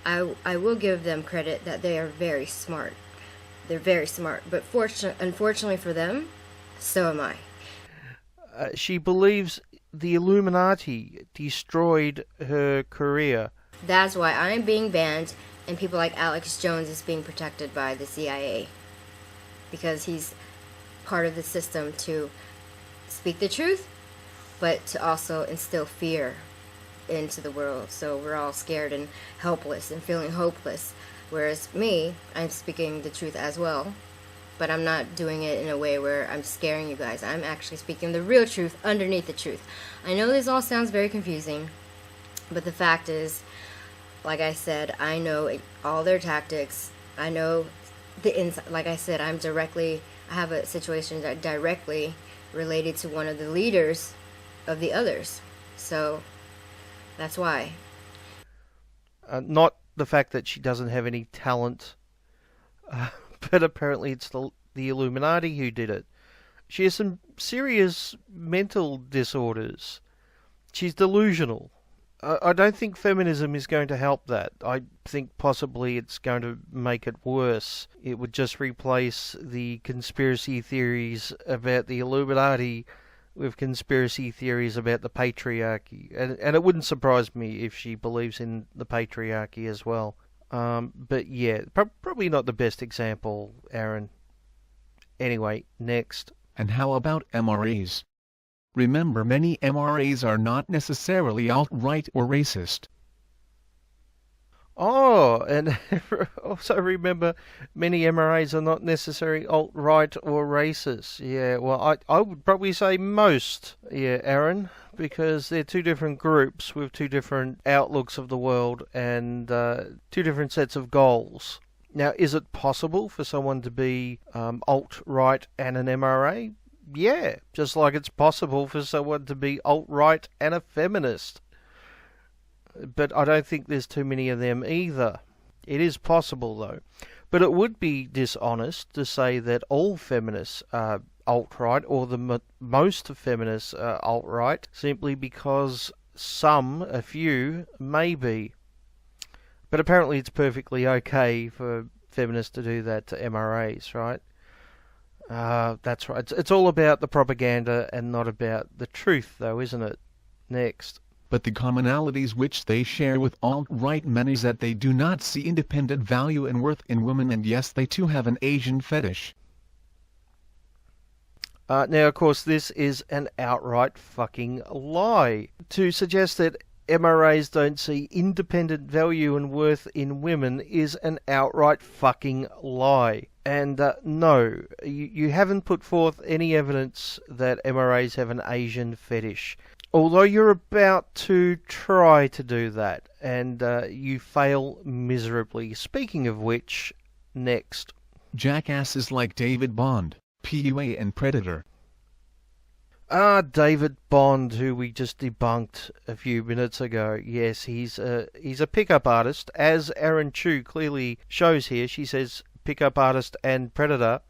I will give them credit that they are very smart. They're very smart. But unfortunately for them, so am I. She believes the Illuminati destroyed her career. That's why I'm being banned, and people like Alex Jones is being protected by the CIA, because he's part of the system to speak the truth, but to also instill fear into the world. So we're all scared and helpless and feeling hopeless. Whereas me, I'm speaking the truth as well, but I'm not doing it in a way where I'm scaring you guys. I'm actually speaking the real truth underneath the truth. I know this all sounds very confusing, but the fact is, like I said, I know all their tactics. I know the inside. Like I said, I have a situation that directly related to one of the leaders of the others. So that's why. Not the fact that she doesn't have any talent, but apparently it's the Illuminati who did it. She has some serious mental disorders. She's delusional. I don't think feminism is going to help that. I think possibly it's going to make it worse. It would just replace the conspiracy theories about the Illuminati with conspiracy theories about the patriarchy. And it wouldn't surprise me if she believes in the patriarchy as well. But yeah, probably not the best example, Aaron. Anyway, next. And how about MRAs? Remember, many MRAs are not necessarily alt-right or racist. Oh, and also remember, many MRAs are not necessarily alt-right or racist. Yeah, well, I would probably say most, yeah, Aaron, because they're two different groups with two different outlooks of the world and two different sets of goals. Now, is it possible for someone to be alt-right and an MRA? Yeah, just like it's possible for someone to be alt-right and a feminist. But I don't think there's too many of them either. It is possible, though. But it would be dishonest to say that all feminists are alt-right, or most feminists are alt-right, simply because a few, may be. But apparently it's perfectly okay for feminists to do that to MRAs, right? That's right. It's all about the propaganda and not about the truth, though, isn't it? Next. But the commonalities which they share with alt-right men is that they do not see independent value and worth in women, and yes, they too have an Asian fetish. Now, of course, this is an outright fucking lie. To suggest that MRAs don't see independent value and worth in women is an outright fucking lie. And no, you haven't put forth any evidence that MRAs have an Asian fetish. Although you're about to try to do that, and you fail miserably. Speaking of which, next. Jackasses like David Bond, PUA and Predator. David Bond, who we just debunked a few minutes ago. Yes, he's a pickup artist, as Aaron Chu clearly shows here. She says pickup artist and predator.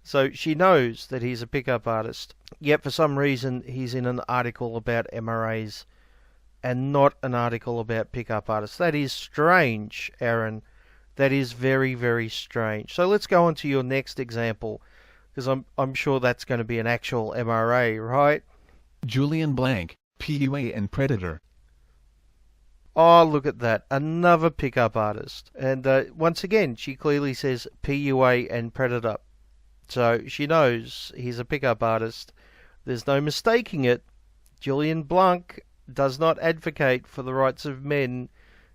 So she knows that he's a pickup artist. Yet for some reason he's in an article about MRAs and not an article about pickup artists. That is strange, Aaron. That is very, very strange. So let's go on to your next example, because I'm sure that's going to be an actual MRA, right? Julian Blank, PUA and Predator. Oh, look at that. Another pickup artist. And once again, she clearly says PUA and Predator. So she knows he's a pickup artist. There's no mistaking it. Julian Blanc does not advocate for the rights of men.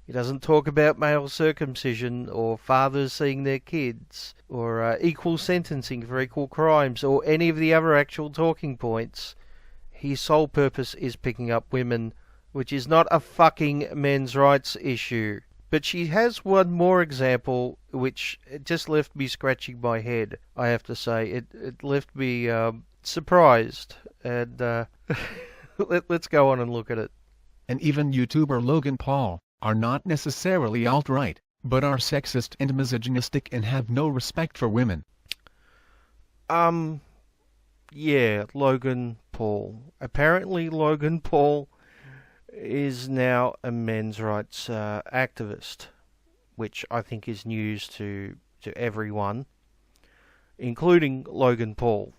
He doesn't talk about male circumcision or fathers seeing their kids or equal sentencing for equal crimes or any of the other actual talking points. His sole purpose is picking up women, which is not a fucking men's rights issue. But she has one more example, which just left me scratching my head, I have to say. It left me surprised. And let's go on and look at it. And even YouTuber Logan Paul are not necessarily alt-right, but are sexist and misogynistic and have no respect for women. Yeah, Logan Paul. Apparently Logan Paul is now a men's rights activist, which I think is news to everyone, including Logan Paul.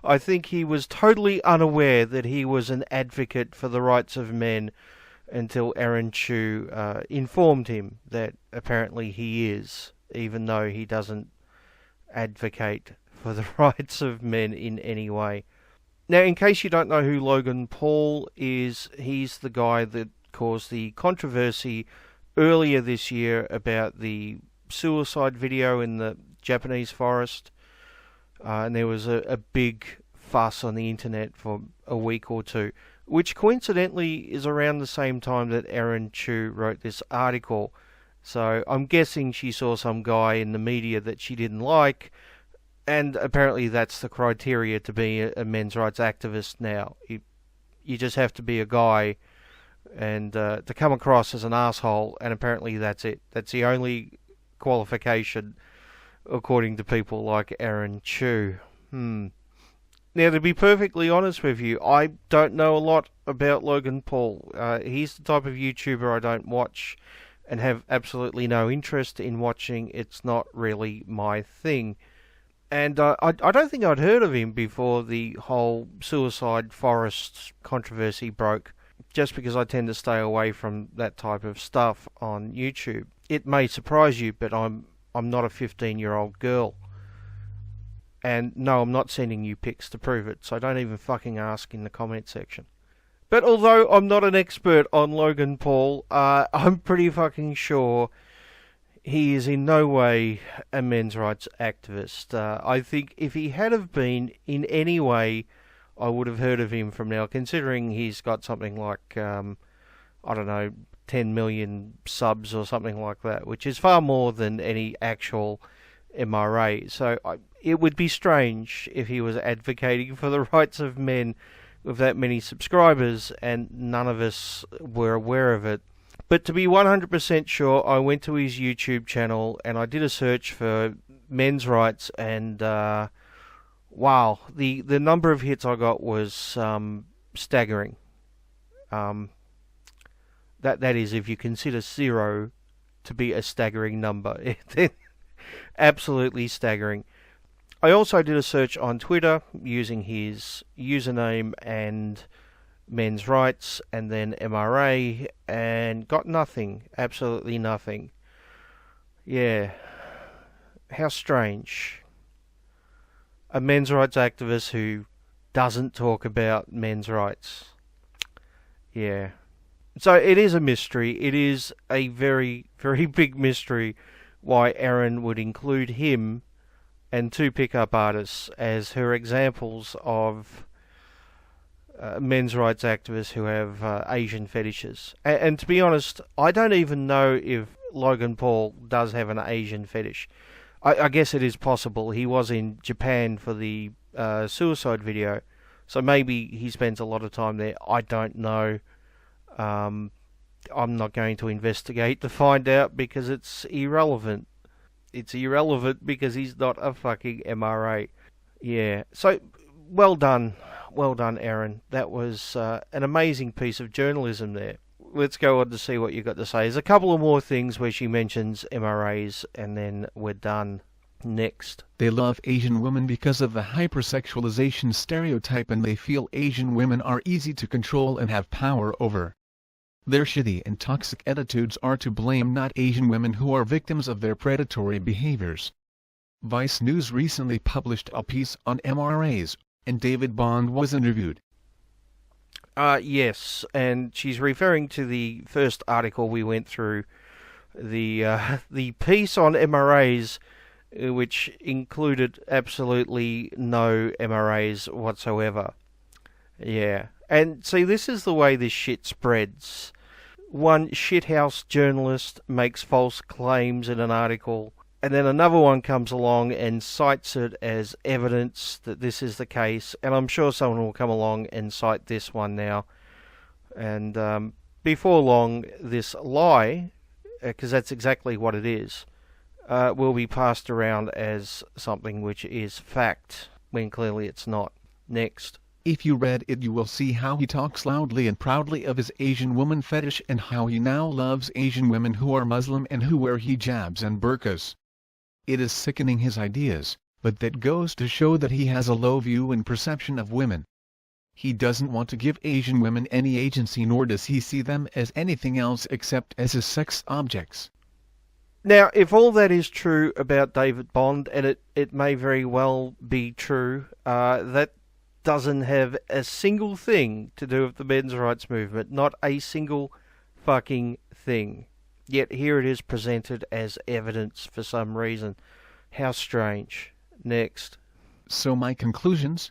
I think he was totally unaware that he was an advocate for the rights of men until Aaron Chu informed him that apparently he is, even though he doesn't advocate for the rights of men in any way. Now, in case you don't know who Logan Paul is, he's the guy that caused the controversy earlier this year about the suicide video in the Japanese forest. And there was a big fuss on the internet for a week or two, which coincidentally is around the same time that Aaron Chu wrote this article. So I'm guessing she saw some guy in the media that she didn't like, and apparently that's the criteria to be a men's rights activist now. You just have to be a guy and to come across as an asshole, and apparently that's it. That's the only qualification, according to people like Aaron Chu. Now, to be perfectly honest with you, I don't know a lot about Logan Paul. He's the type of YouTuber I don't watch and have absolutely no interest in watching. It's not really my thing. And I don't think I'd heard of him before the whole suicide forest controversy broke, just because I tend to stay away from that type of stuff on YouTube. It may surprise you, but I'm not a 15-year-old girl. And no, I'm not sending you pics to prove it, so don't even fucking ask in the comment section. But although I'm not an expert on Logan Paul, I'm pretty fucking sure he is in no way a men's rights activist. I think if he had have been in any way, I would have heard of him from now, considering he's got something like, I don't know, 10 million subs or something like that, which is far more than any actual MRA. So it would be strange if he was advocating for the rights of men with that many subscribers and none of us were aware of it. But to be 100% sure, I went to his YouTube channel and I did a search for men's rights, and wow, the number of hits I got was staggering. That is, if you consider 0 to be a staggering number. Absolutely staggering. I also did a search on Twitter using his username and men's rights and then MRA, and got nothing. Absolutely nothing. Yeah. How strange. A men's rights activist who doesn't talk about men's rights. Yeah. So it is a mystery. It is a very, very big mystery why Erin would include him and 2 pickup artists as her examples of men's rights activists who have Asian fetishes. And to be honest, I don't even know if Logan Paul does have an Asian fetish. I guess it is possible. He was in Japan for the suicide video, so maybe he spends a lot of time there. I don't know. I'm not going to investigate to find out because it's irrelevant. it's irrelevant because he's not a fucking MRA. Yeah. So, well done. Well done, Aaron. That was an amazing piece of journalism there. Let's go on to see what you've got to say. There's a couple of more things where she mentions MRAs, and then we're done. Next. They love Asian women because of the hypersexualization stereotype, and they feel Asian women are easy to control and have power over. Their shitty and toxic attitudes are to blame, not Asian women who are victims of their predatory behaviors. Vice News recently published a piece on MRAs, and David Bond was interviewed. Yes, and she's referring to the first article we went through, the piece on MRAs, which included absolutely no MRAs whatsoever. Yeah, and see, this is the way this shit spreads. One shithouse journalist makes false claims in an article, and then another one comes along and cites it as evidence that this is the case, and I'm sure someone will come along and cite this one now. And before long, this lie, because that's exactly what it is, will be passed around as something which is fact, when clearly it's not. Next. If you read it, you will see how he talks loudly and proudly of his Asian woman fetish, and how he now loves Asian women who are Muslim and who wear hijabs and burqas. It is sickening, his ideas, but that goes to show that he has a low view and perception of women. He doesn't want to give Asian women any agency, nor does he see them as anything else except as his sex objects. Now, if all that is true about David Bond, and it may very well be true, that doesn't have a single thing to do with the men's rights movement. Not a single fucking thing. Yet here it is presented as evidence for some reason. How strange. Next. So my conclusions?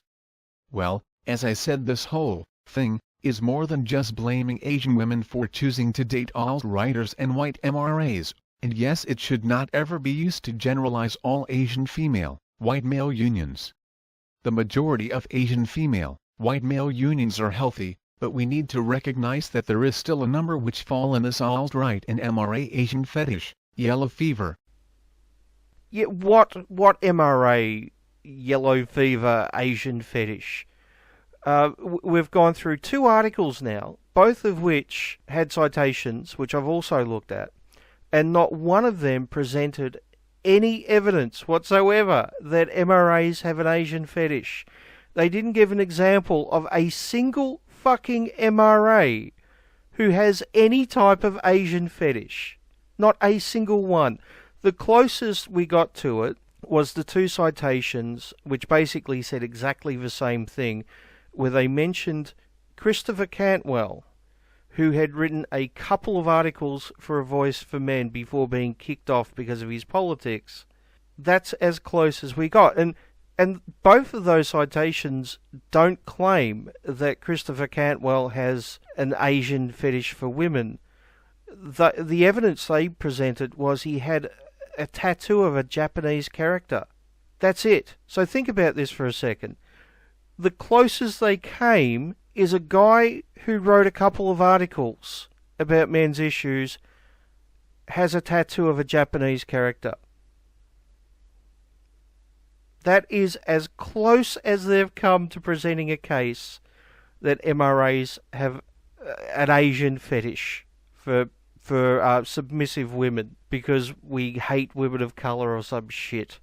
Well, as I said, this whole thing is more than just blaming Asian women for choosing to date alt-righters and white MRAs, and yes, it should not ever be used to generalize all Asian female, white male unions. The majority of Asian female, white male unions are healthy, but we need to recognize that there is still a number which fall in this alt-right and MRA Asian fetish, yellow fever. Yeah, what MRA, yellow fever, Asian fetish? We've gone through 2 articles now, both of which had citations, which I've also looked at, and not one of them presented any evidence whatsoever that MRAs have an Asian fetish. They didn't give an example of a single fucking MRA who has any type of Asian fetish. Not a single one. The closest we got to it was the 2 citations which basically said exactly the same thing, where they mentioned Christopher Cantwell, who had written a couple of articles for A Voice for Men before being kicked off because of his politics. That's as close as we got. And both of those citations don't claim that Christopher Cantwell has an Asian fetish for women. The evidence they presented was he had a tattoo of a Japanese character. That's it. So think about this for a second. The closest they came is a guy who wrote a couple of articles about men's issues, has a tattoo of a Japanese character. That is as close as they've come to presenting a case that MRAs have an Asian fetish for submissive women because we hate women of colour or some shit.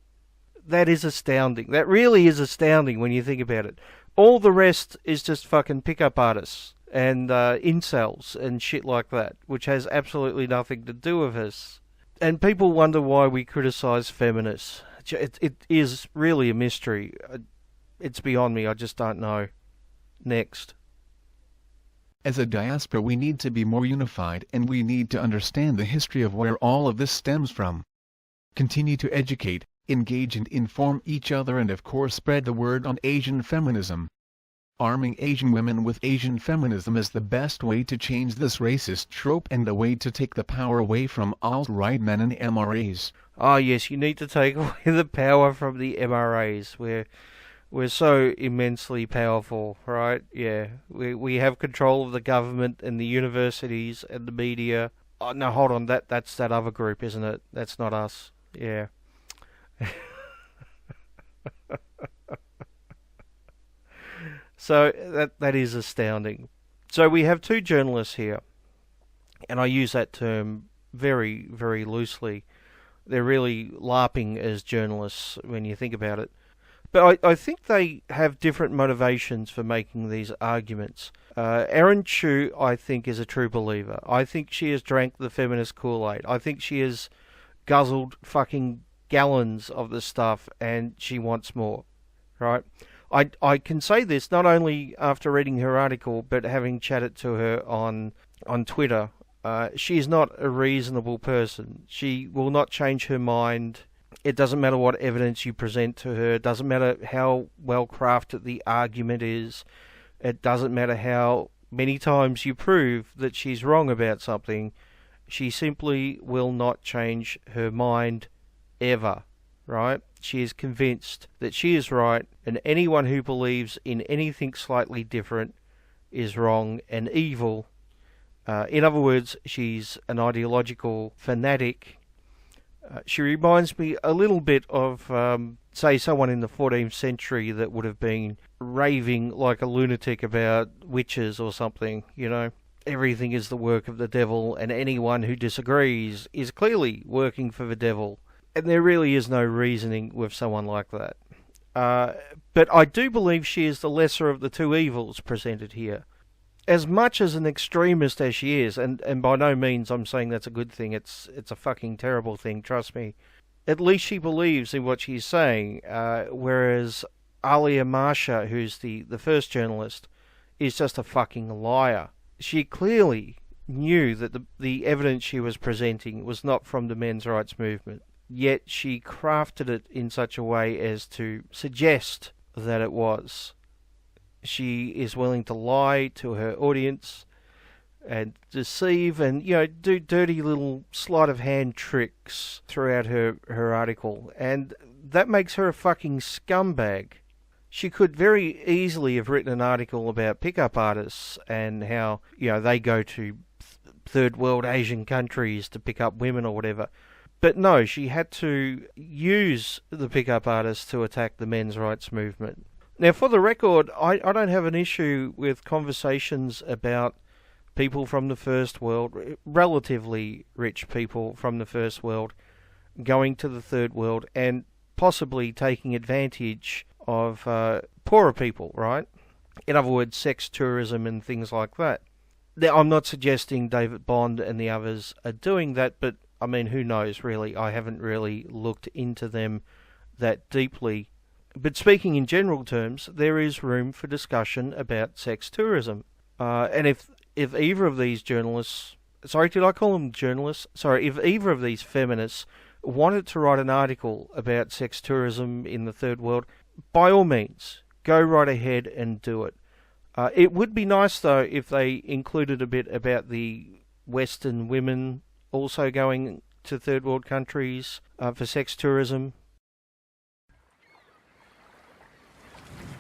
That is astounding. That really is astounding when you think about it. All the rest is just fucking pickup artists and incels and shit like that, which has absolutely nothing to do with us. And people wonder why we criticise feminists. It is really a mystery. It's beyond me. I just don't know. Next. As a diaspora, we need to be more unified, and we need to understand the history of where all of this stems from. Continue to educate, engage and inform each other, and of course spread the word on Asian feminism. Arming Asian women with Asian feminism is the best way to change this racist trope and the way to take the power away from alt-right men and MRAs. Ah, yes, you need to take away the power from the MRAs. We're so immensely powerful, right? Yeah, we have control of the government and the universities and the media. Oh, no, hold on, that's that other group, isn't it? That's not us. Yeah. So that is astounding. So we have two journalists here, and I use that term very, very loosely. They're really LARPing as journalists when you think about it. But I think they have different motivations for making these arguments. Erin Chu, I think, is a true believer. I think she has drank the feminist Kool-Aid. I think she has guzzled fucking gallons of the stuff, and she wants more, right? I can say this not only after reading her article, but having chatted to her on Twitter. She's not a reasonable person. She will not change her mind. It doesn't matter what evidence you present to her. It doesn't matter how well crafted the argument is. It doesn't matter how many times you prove that she's wrong about something. She simply will not change her mind ever, right? She is convinced that she is right, and anyone who believes in anything slightly different is wrong and evil. In other words, she's an ideological fanatic. She reminds me a little bit of, say, someone in the 14th century that would have been raving like a lunatic about witches or something, you know. Everything is the work of the devil, and anyone who disagrees is clearly working for the devil. And there really is no reasoning with someone like that. But I do believe she is the lesser of the two evils presented here. As much as an extremist as she is, and by no means I'm saying that's a good thing, it's a fucking terrible thing, trust me. At least she believes in what she's saying, whereas Alia Marsha, who's the first journalist, is just a fucking liar. She clearly knew that the evidence she was presenting was not from the men's rights movement, yet she crafted it in such a way as to suggest that it was. She is willing to lie to her audience and deceive and, you know, do dirty little sleight of hand tricks throughout her article. And that makes her a fucking scumbag. She could very easily have written an article about pickup artists and how, you know, they go to third world Asian countries to pick up women or whatever. But no, she had to use the pickup artists to attack the men's rights movement. Now, for the record, I don't have an issue with conversations about people from the first world, relatively rich people from the first world, going to the third world and possibly taking advantage of poorer people, right? In other words, sex tourism and things like that. Now, I'm not suggesting David Bond and the others are doing that, but, I mean, who knows, really? I haven't really looked into them that deeply. But speaking in general terms, there is room for discussion about sex tourism. And if either of these journalists... Sorry, did I call them journalists? Sorry, if either of these feminists wanted to write an article about sex tourism in the third world, by all means, go right ahead and do it. It would be nice, though, if they included a bit about the Western women also going to third world countries for sex tourism.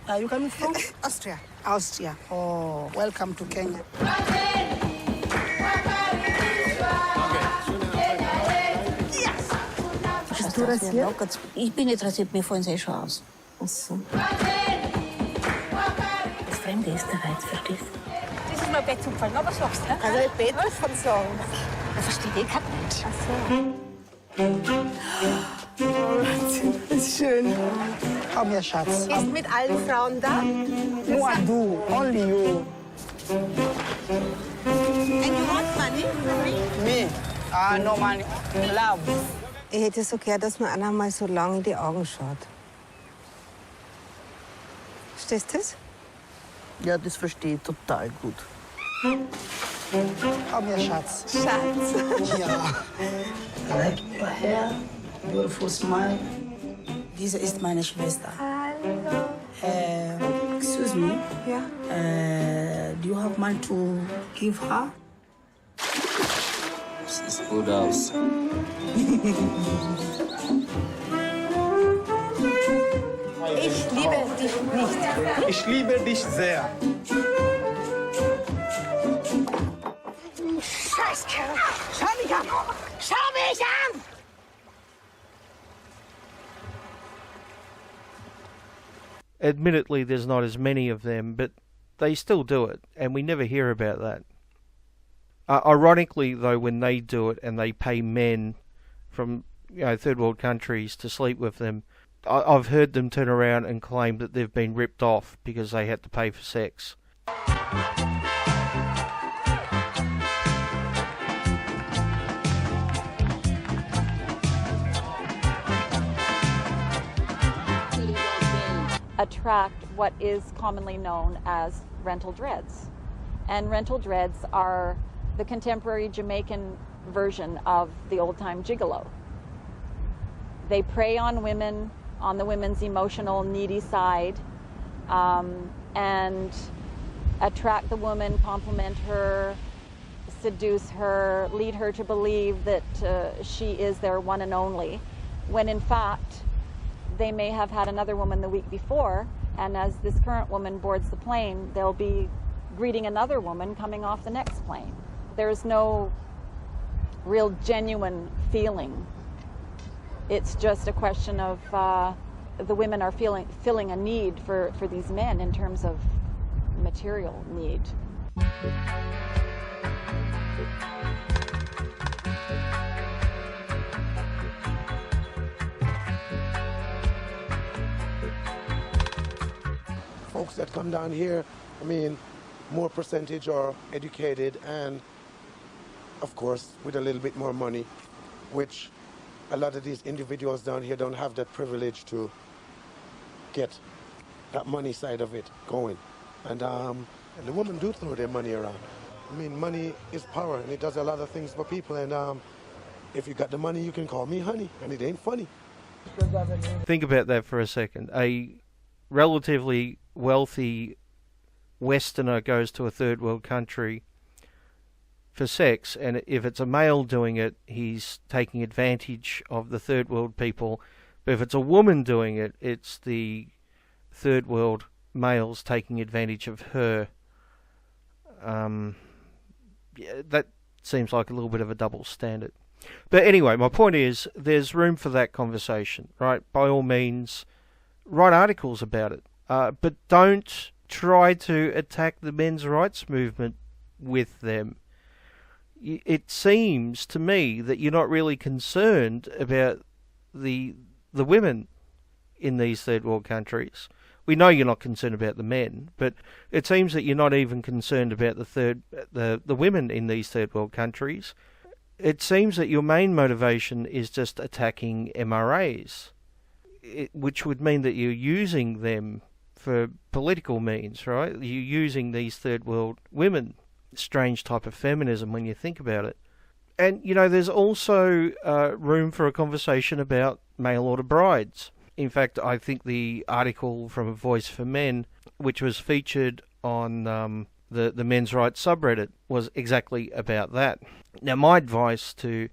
Are you coming from? Austria. Austria. Oh, welcome to Kenya. Bist du rasiert? Ich bin nicht rasiert, mir fallen sie schon aus. Ach so. Das Fremde ist der Reiz, verstehst du? Das ist mein Bettzupfern, aber sagst du? Also ein Bettzupfern sagen. Das versteht eh kein Mensch. Ach so. Das ist schön. Komm her, Schatz. Bist du mit allen Frauen da? Nur du, only you. And you want money? Me? No money. Love. Ich hätte so gern, dass mir einer mal so lange in die Augen schaut. Verstehst du das? Ja, das verstehe ich total gut. Komm her, Schatz. Schatz? Ja. I like your hair, beautiful smile. Diese ist meine Schwester. Hallo. Excuse me. Ja? Do you have money to give her? Sieht gut aus. Ich liebe dich nicht. Ich liebe dich sehr. Scheißkerl! Schau mich an! Schau mich an! Admittedly, there's not as many of them, but they still do it, and we never hear about that. Ironically, though, when they do it and they pay men from third world countries to sleep with them, I've heard them turn around and claim that they've been ripped off because they had to pay for sex. Attract what is commonly known as rental dreads. And rental dreads are the contemporary Jamaican version of the old-time gigolo. They prey on women, on the women's emotional, needy side, and attract the woman, compliment her, seduce her, lead her to believe that she is their one and only, when in fact they may have had another woman the week before, and as this current woman boards the plane, they'll be greeting another woman coming off the next plane. There's no real genuine feeling. It's just a question of the women are filling a need for these men in terms of material need. Folks that come down here, I mean, more percentage are educated and, of course, with a little bit more money, which a lot of these individuals down here don't have that privilege to get that money side of it going. And the women do throw their money around. I mean, money is power, and it does a lot of things for people. And if you got the money, you can call me honey, and it ain't funny. Think about that for a second. A relatively wealthy Westerner goes to a third world country for sex, and if it's a male doing it, he's taking advantage of the third world people. But if it's a woman doing it, it's the third world males taking advantage of her. Yeah, that seems like a little bit of a double standard. But anyway, my point is, there's room for that conversation, right? By all means, write articles about it. But don't try to attack the men's rights movement with them. It seems to me that you're not really concerned about the women in these third world countries. We know you're not concerned about the men, but it seems that you're not even concerned about the women in these third world countries. It seems that your main motivation is just attacking MRAs, which would mean that you're using them for political means, right? You're using these third world women. Strange type of feminism when you think about it. And, there's also room for a conversation about mail-order brides. In fact, I think the article from A Voice for Men, which was featured on the men's rights subreddit, was exactly about that. Now, my advice to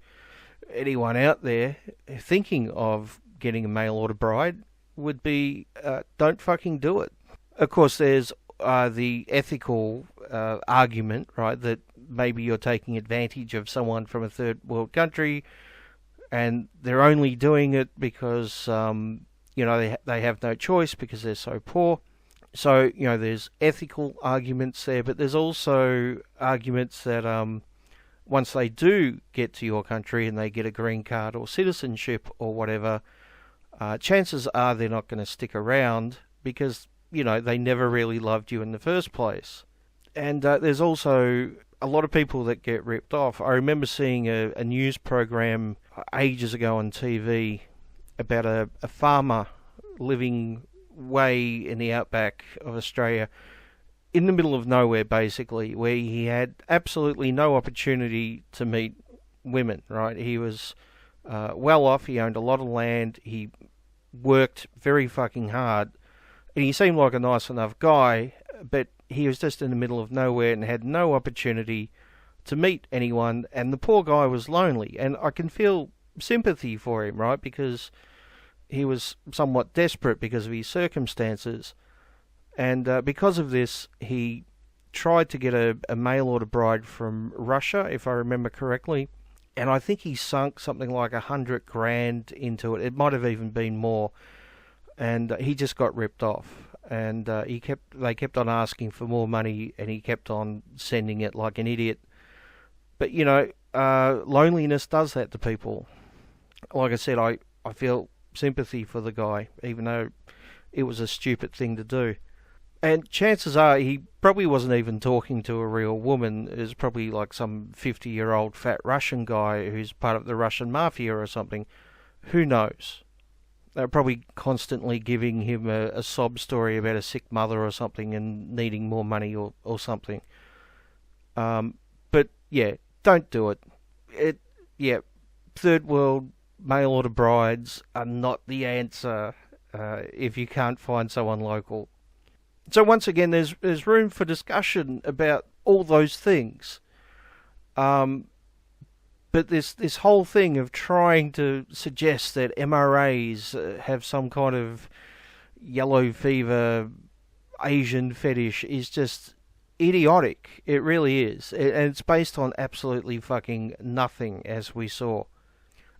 anyone out there thinking of getting a mail-order bride would be don't fucking do it. Of course, there's the ethical argument, right, that maybe you're taking advantage of someone from a third world country and they're only doing it because, they have no choice because they're so poor. So, there's ethical arguments there, but there's also arguments that once they do get to your country and they get a green card or citizenship or whatever, chances are they're not going to stick around because they never really loved you in the first place. And there's also a lot of people that get ripped off. I remember seeing a news program ages ago on TV about a farmer living way in the outback of Australia, in the middle of nowhere basically, where he had absolutely no opportunity to meet women, right? He was well off, he owned a lot of land, he worked very fucking hard, and he seemed like a nice enough guy, but he was just in the middle of nowhere and had no opportunity to meet anyone, and the poor guy was lonely. And I can feel sympathy for him, right? Because he was somewhat desperate because of his circumstances. And because of this, he tried to get a mail-order bride from Russia, if I remember correctly. And I think he sunk something like $100,000 into it. It might have even been more. And he just got ripped off. and they kept on asking for more money, and he kept on sending it like an idiot. But you know, loneliness does that to people. Like I said, I feel sympathy for the guy, even though it was a stupid thing to do. And chances are he probably wasn't even talking to a real woman. It was probably like some 50-year-old fat Russian guy who's part of the Russian mafia or something. Who knows? They're probably constantly giving him a sob story about a sick mother or something and needing more money or something. But yeah, don't do it. Third world mail order brides are not the answer if you can't find someone local. So once again, there's room for discussion about all those things. But this whole thing of trying to suggest that MRAs have some kind of yellow fever Asian fetish is just idiotic. It really is. And it's based on absolutely fucking nothing, as we saw.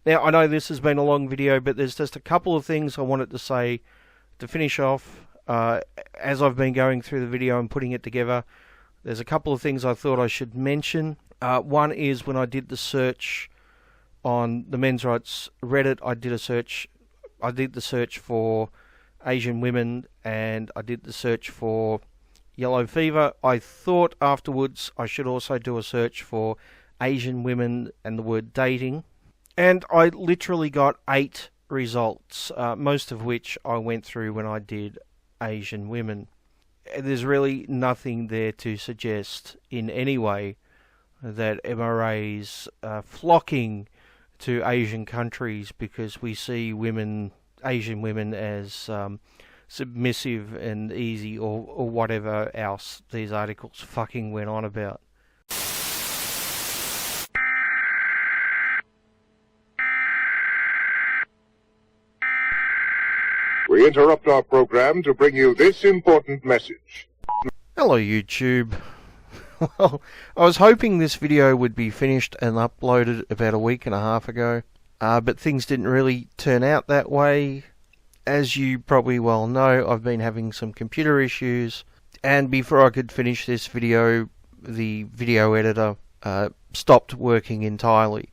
Now, I know this has been a long video, but there's just a couple of things I wanted to say to finish off. As I've been going through the video and putting it together, there's a couple of things I thought I should mention. One is when I did the search on the men's rights Reddit, I did the search for Asian women, and I did the search for yellow fever. I thought afterwards I should also do a search for Asian women and the word dating. And I literally got 8 results, most of which I went through when I did Asian women. There's really nothing there to suggest in any way that MRAs are flocking to Asian countries because we see Asian women as submissive and easy or whatever else these articles fucking went on about. We interrupt our program to bring you this important message. Hello YouTube. Well, I was hoping this video would be finished and uploaded about a week and a half ago, but things didn't really turn out that way. As you probably well know, I've been having some computer issues, and before I could finish this video, the video editor stopped working entirely.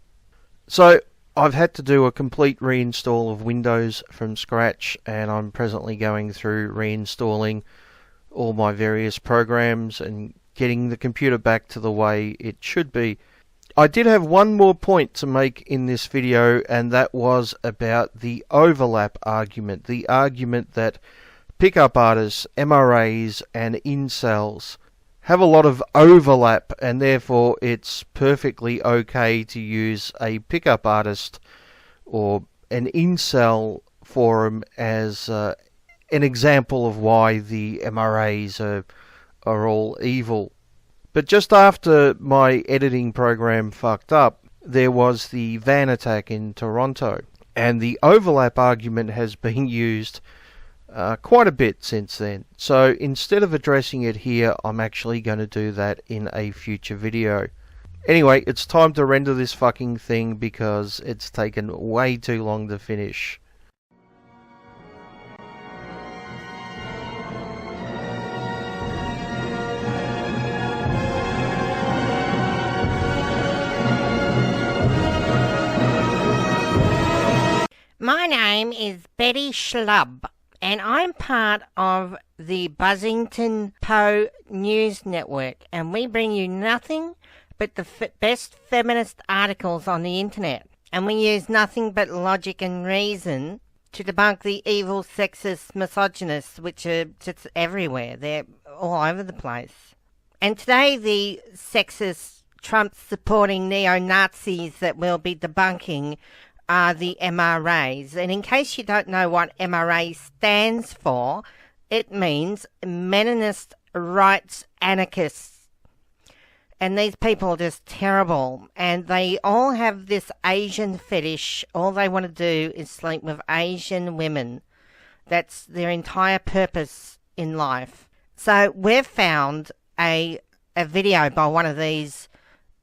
So I've had to do a complete reinstall of Windows from scratch, and I'm presently going through reinstalling all my various programs and getting the computer back to the way it should be. I did have one more point to make in this video, and that was about the overlap argument. The argument that pickup artists, MRAs and incels have a lot of overlap, and therefore it's perfectly okay to use a pickup artist or an incel forum as an example of why the MRAs are all evil. But just after my editing program fucked up, there was the van attack in Toronto, and the overlap argument has been used quite a bit since then. So instead of addressing it here, I'm actually going to do that in a future video. Anyway, it's time to render this fucking thing because it's taken way too long to finish. My name is Betty Schlub, and I'm part of the Buzzington Poe News Network, and we bring you nothing but the best feminist articles on the internet, and we use nothing but logic and reason to debunk the evil, sexist, misogynists, which are just everywhere. They're all over the place. And today, the sexist, Trump-supporting neo-Nazis that we'll be debunking are the MRAs. And in case you don't know what MRA stands for, it means Meninist Rights Anarchists. And these people are just terrible. And they all have this Asian fetish. All they want to do is sleep with Asian women. That's their entire purpose in life. So we've found a video by one of these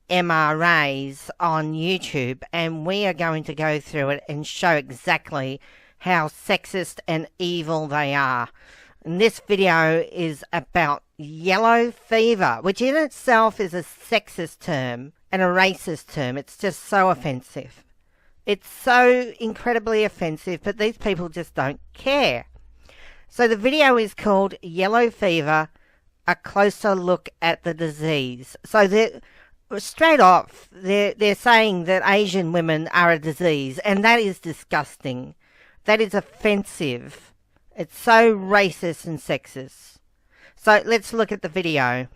MRAs on YouTube, and we are going to go through it and show exactly how sexist and evil they are. And this video is about yellow fever, which in itself is a sexist term and a racist term. It's just so offensive. It's so incredibly offensive, but these people just don't care. So the video is called Yellow Fever, a closer look at the disease. So straight off, they're saying that Asian women are a disease, and that is disgusting. That is offensive. It's so racist and sexist. So let's look at the video.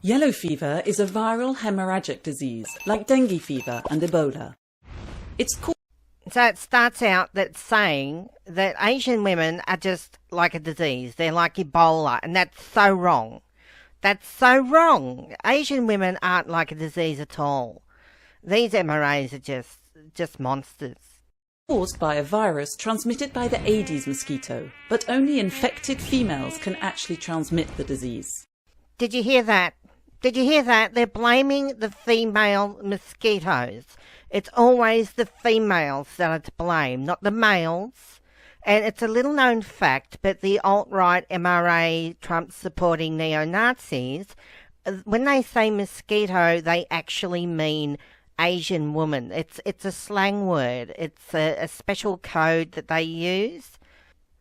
Yellow fever is a viral hemorrhagic disease like dengue fever and Ebola. It's called. So it starts out that saying that Asian women are just like a disease. They're like Ebola, and that's so wrong. That's so wrong. Asian women aren't like a disease at all. These MRAs are just monsters. Caused by a virus transmitted by the Aedes mosquito, but only infected females can actually transmit the disease. Did you hear that? Did you hear that? They're blaming the female mosquitoes. It's always the females that are to blame, not the males. And it's a little known fact, but the alt-right MRA Trump-supporting neo-Nazis, when they say mosquito, they actually mean Asian woman. It's a slang word. It's a special code that they use.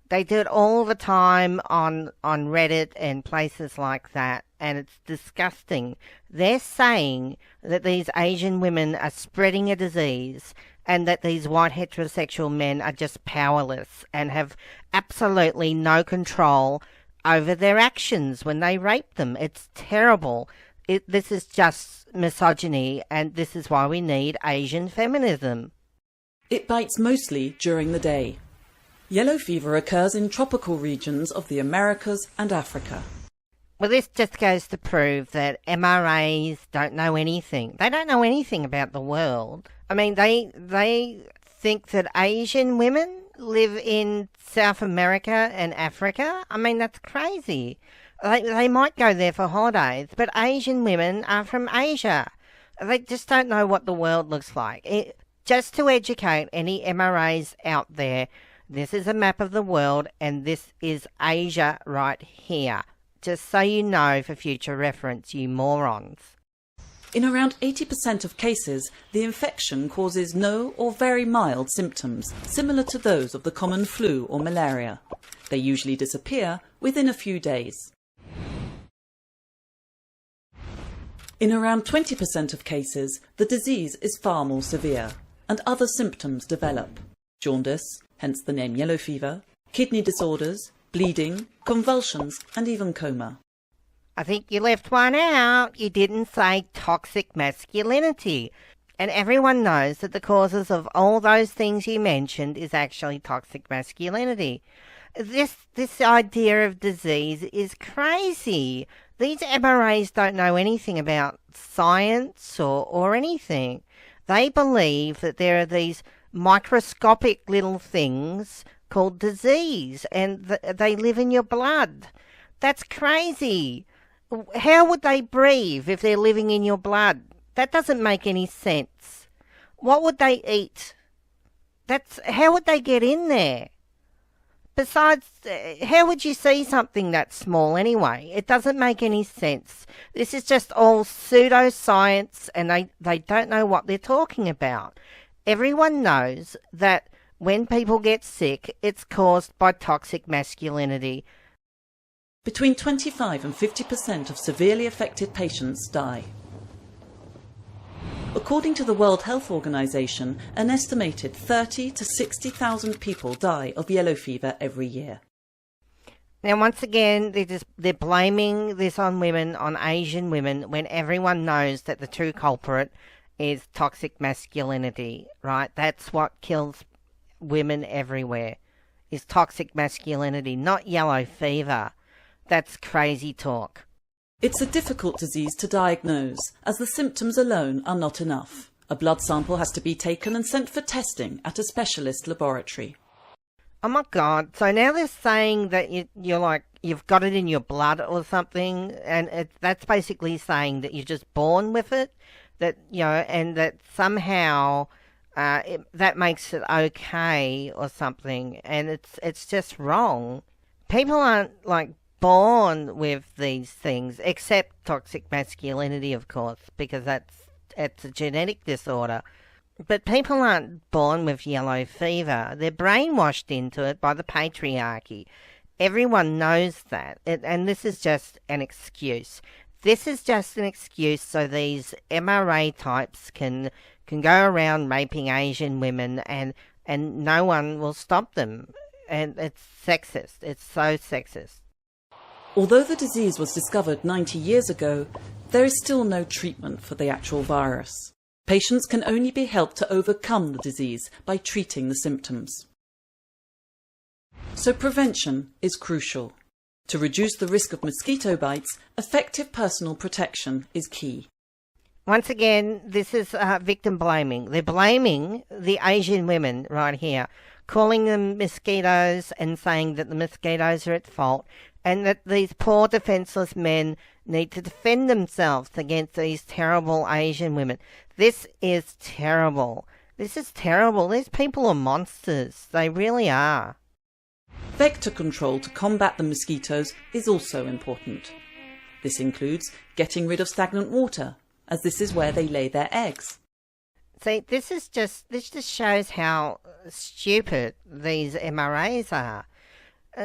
They do it all the time on Reddit and places like that, and it's disgusting. They're saying that these Asian women are spreading a disease and that these white heterosexual men are just powerless and have absolutely no control over their actions when they rape them. It's terrible. This is just misogyny, and this is why we need Asian feminism. It bites mostly during the day. Yellow fever occurs in tropical regions of the Americas and Africa. Well, this just goes to prove that MRAs don't know anything. They don't know anything about the world. I mean, they think that Asian women live in South America and Africa. I mean, that's crazy. They might go there for holidays, but Asian women are from Asia. They just don't know what the world looks like. Just to educate any MRAs out there, this is a map of the world, and this is Asia right here. Just so you know for future reference, you morons. In around 80% of cases, the infection causes no or very mild symptoms, similar to those of the common flu or malaria. They usually disappear within a few days. In around 20% of cases, the disease is far more severe, and other symptoms develop. Jaundice, hence the name yellow fever, kidney disorders, bleeding, convulsions, and even coma. I think you left one out. You didn't say toxic masculinity. And everyone knows that the causes of all those things you mentioned is actually toxic masculinity. This idea of disease is crazy. These MRAs don't know anything about science or anything. They believe that there are these microscopic little things called disease, and they live in your blood. That's crazy. How would they breathe if they're living in your blood? That doesn't make any sense. What would they eat? How would they get in there? Besides, how would you see something that small anyway? It doesn't make any sense. This is just all pseudoscience, and they don't know what they're talking about. Everyone knows that when people get sick, it's caused by toxic masculinity. Between 25 and 50% of severely affected patients die. According to the World Health Organization, an estimated 30 to 60,000 people die of yellow fever every year. Now, once again, they're blaming this on women, on Asian women, when everyone knows that the true culprit is toxic masculinity, right? That's what kills women everywhere, is toxic masculinity, not yellow fever. That's crazy talk. It's a difficult disease to diagnose, as the symptoms alone are not enough. A blood sample has to be taken and sent for testing at a specialist laboratory. Oh my God, so now they're saying that you're like you've got it in your blood or something, and that's basically saying that you're just born with it, that, and that somehow that makes it okay or something, and it's just wrong. People aren't, born with these things, except toxic masculinity, of course, because it's a genetic disorder. But people aren't born with yellow fever. They're brainwashed into it by the patriarchy. Everyone knows that. And this is just an excuse. This is just an excuse so these MRA types can go around raping Asian women and no one will stop them. And it's sexist. It's so sexist. Although the disease was discovered 90 years ago, there is still no treatment for the actual virus. Patients can only be helped to overcome the disease by treating the symptoms. So prevention is crucial. To reduce the risk of mosquito bites, effective personal protection is key. Once again, this is victim blaming. They're blaming the Asian women right here, calling them mosquitoes and saying that the mosquitoes are at fault, and that these poor defenceless men need to defend themselves against these terrible Asian women. This is terrible. This is terrible. These people are monsters. They really are. Vector control to combat the mosquitoes is also important. This includes getting rid of stagnant water, as this is where they lay their eggs. See, this just shows how stupid these MRAs are.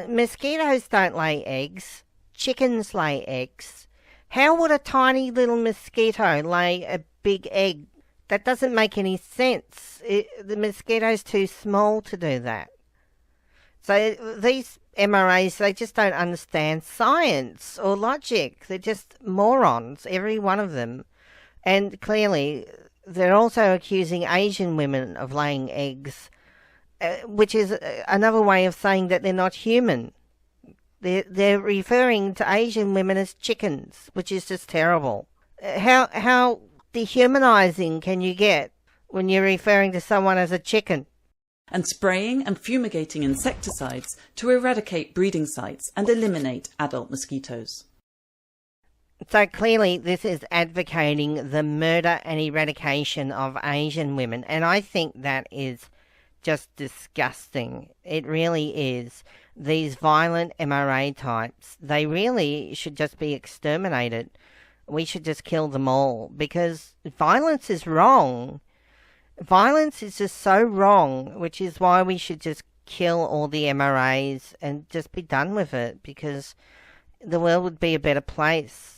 Mosquitoes don't lay eggs. Chickens lay eggs. How would a tiny little mosquito lay a big egg? That doesn't make any sense. The mosquito's too small to do that. So these MRAs, they just don't understand science or logic. They're just morons, every one of them. And clearly, they're also accusing Asian women of laying eggs, which is another way of saying that they're not human. They're referring to Asian women as chickens, which is just terrible. How dehumanizing can you get when you're referring to someone as a chicken? And spraying and fumigating insecticides to eradicate breeding sites and eliminate adult mosquitoes. So clearly this is advocating the murder and eradication of Asian women, and I think that is just disgusting. It really is. These violent MRA types, they really should just be exterminated. We should just kill them all, because violence is wrong. Violence is just so wrong, which is why we should just kill all the MRAs and just be done with it, because the world would be a better place.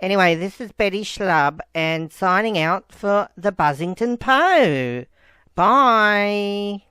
Anyway, this is Betty Schlub, and signing out for the Buzzington Poe. Bye.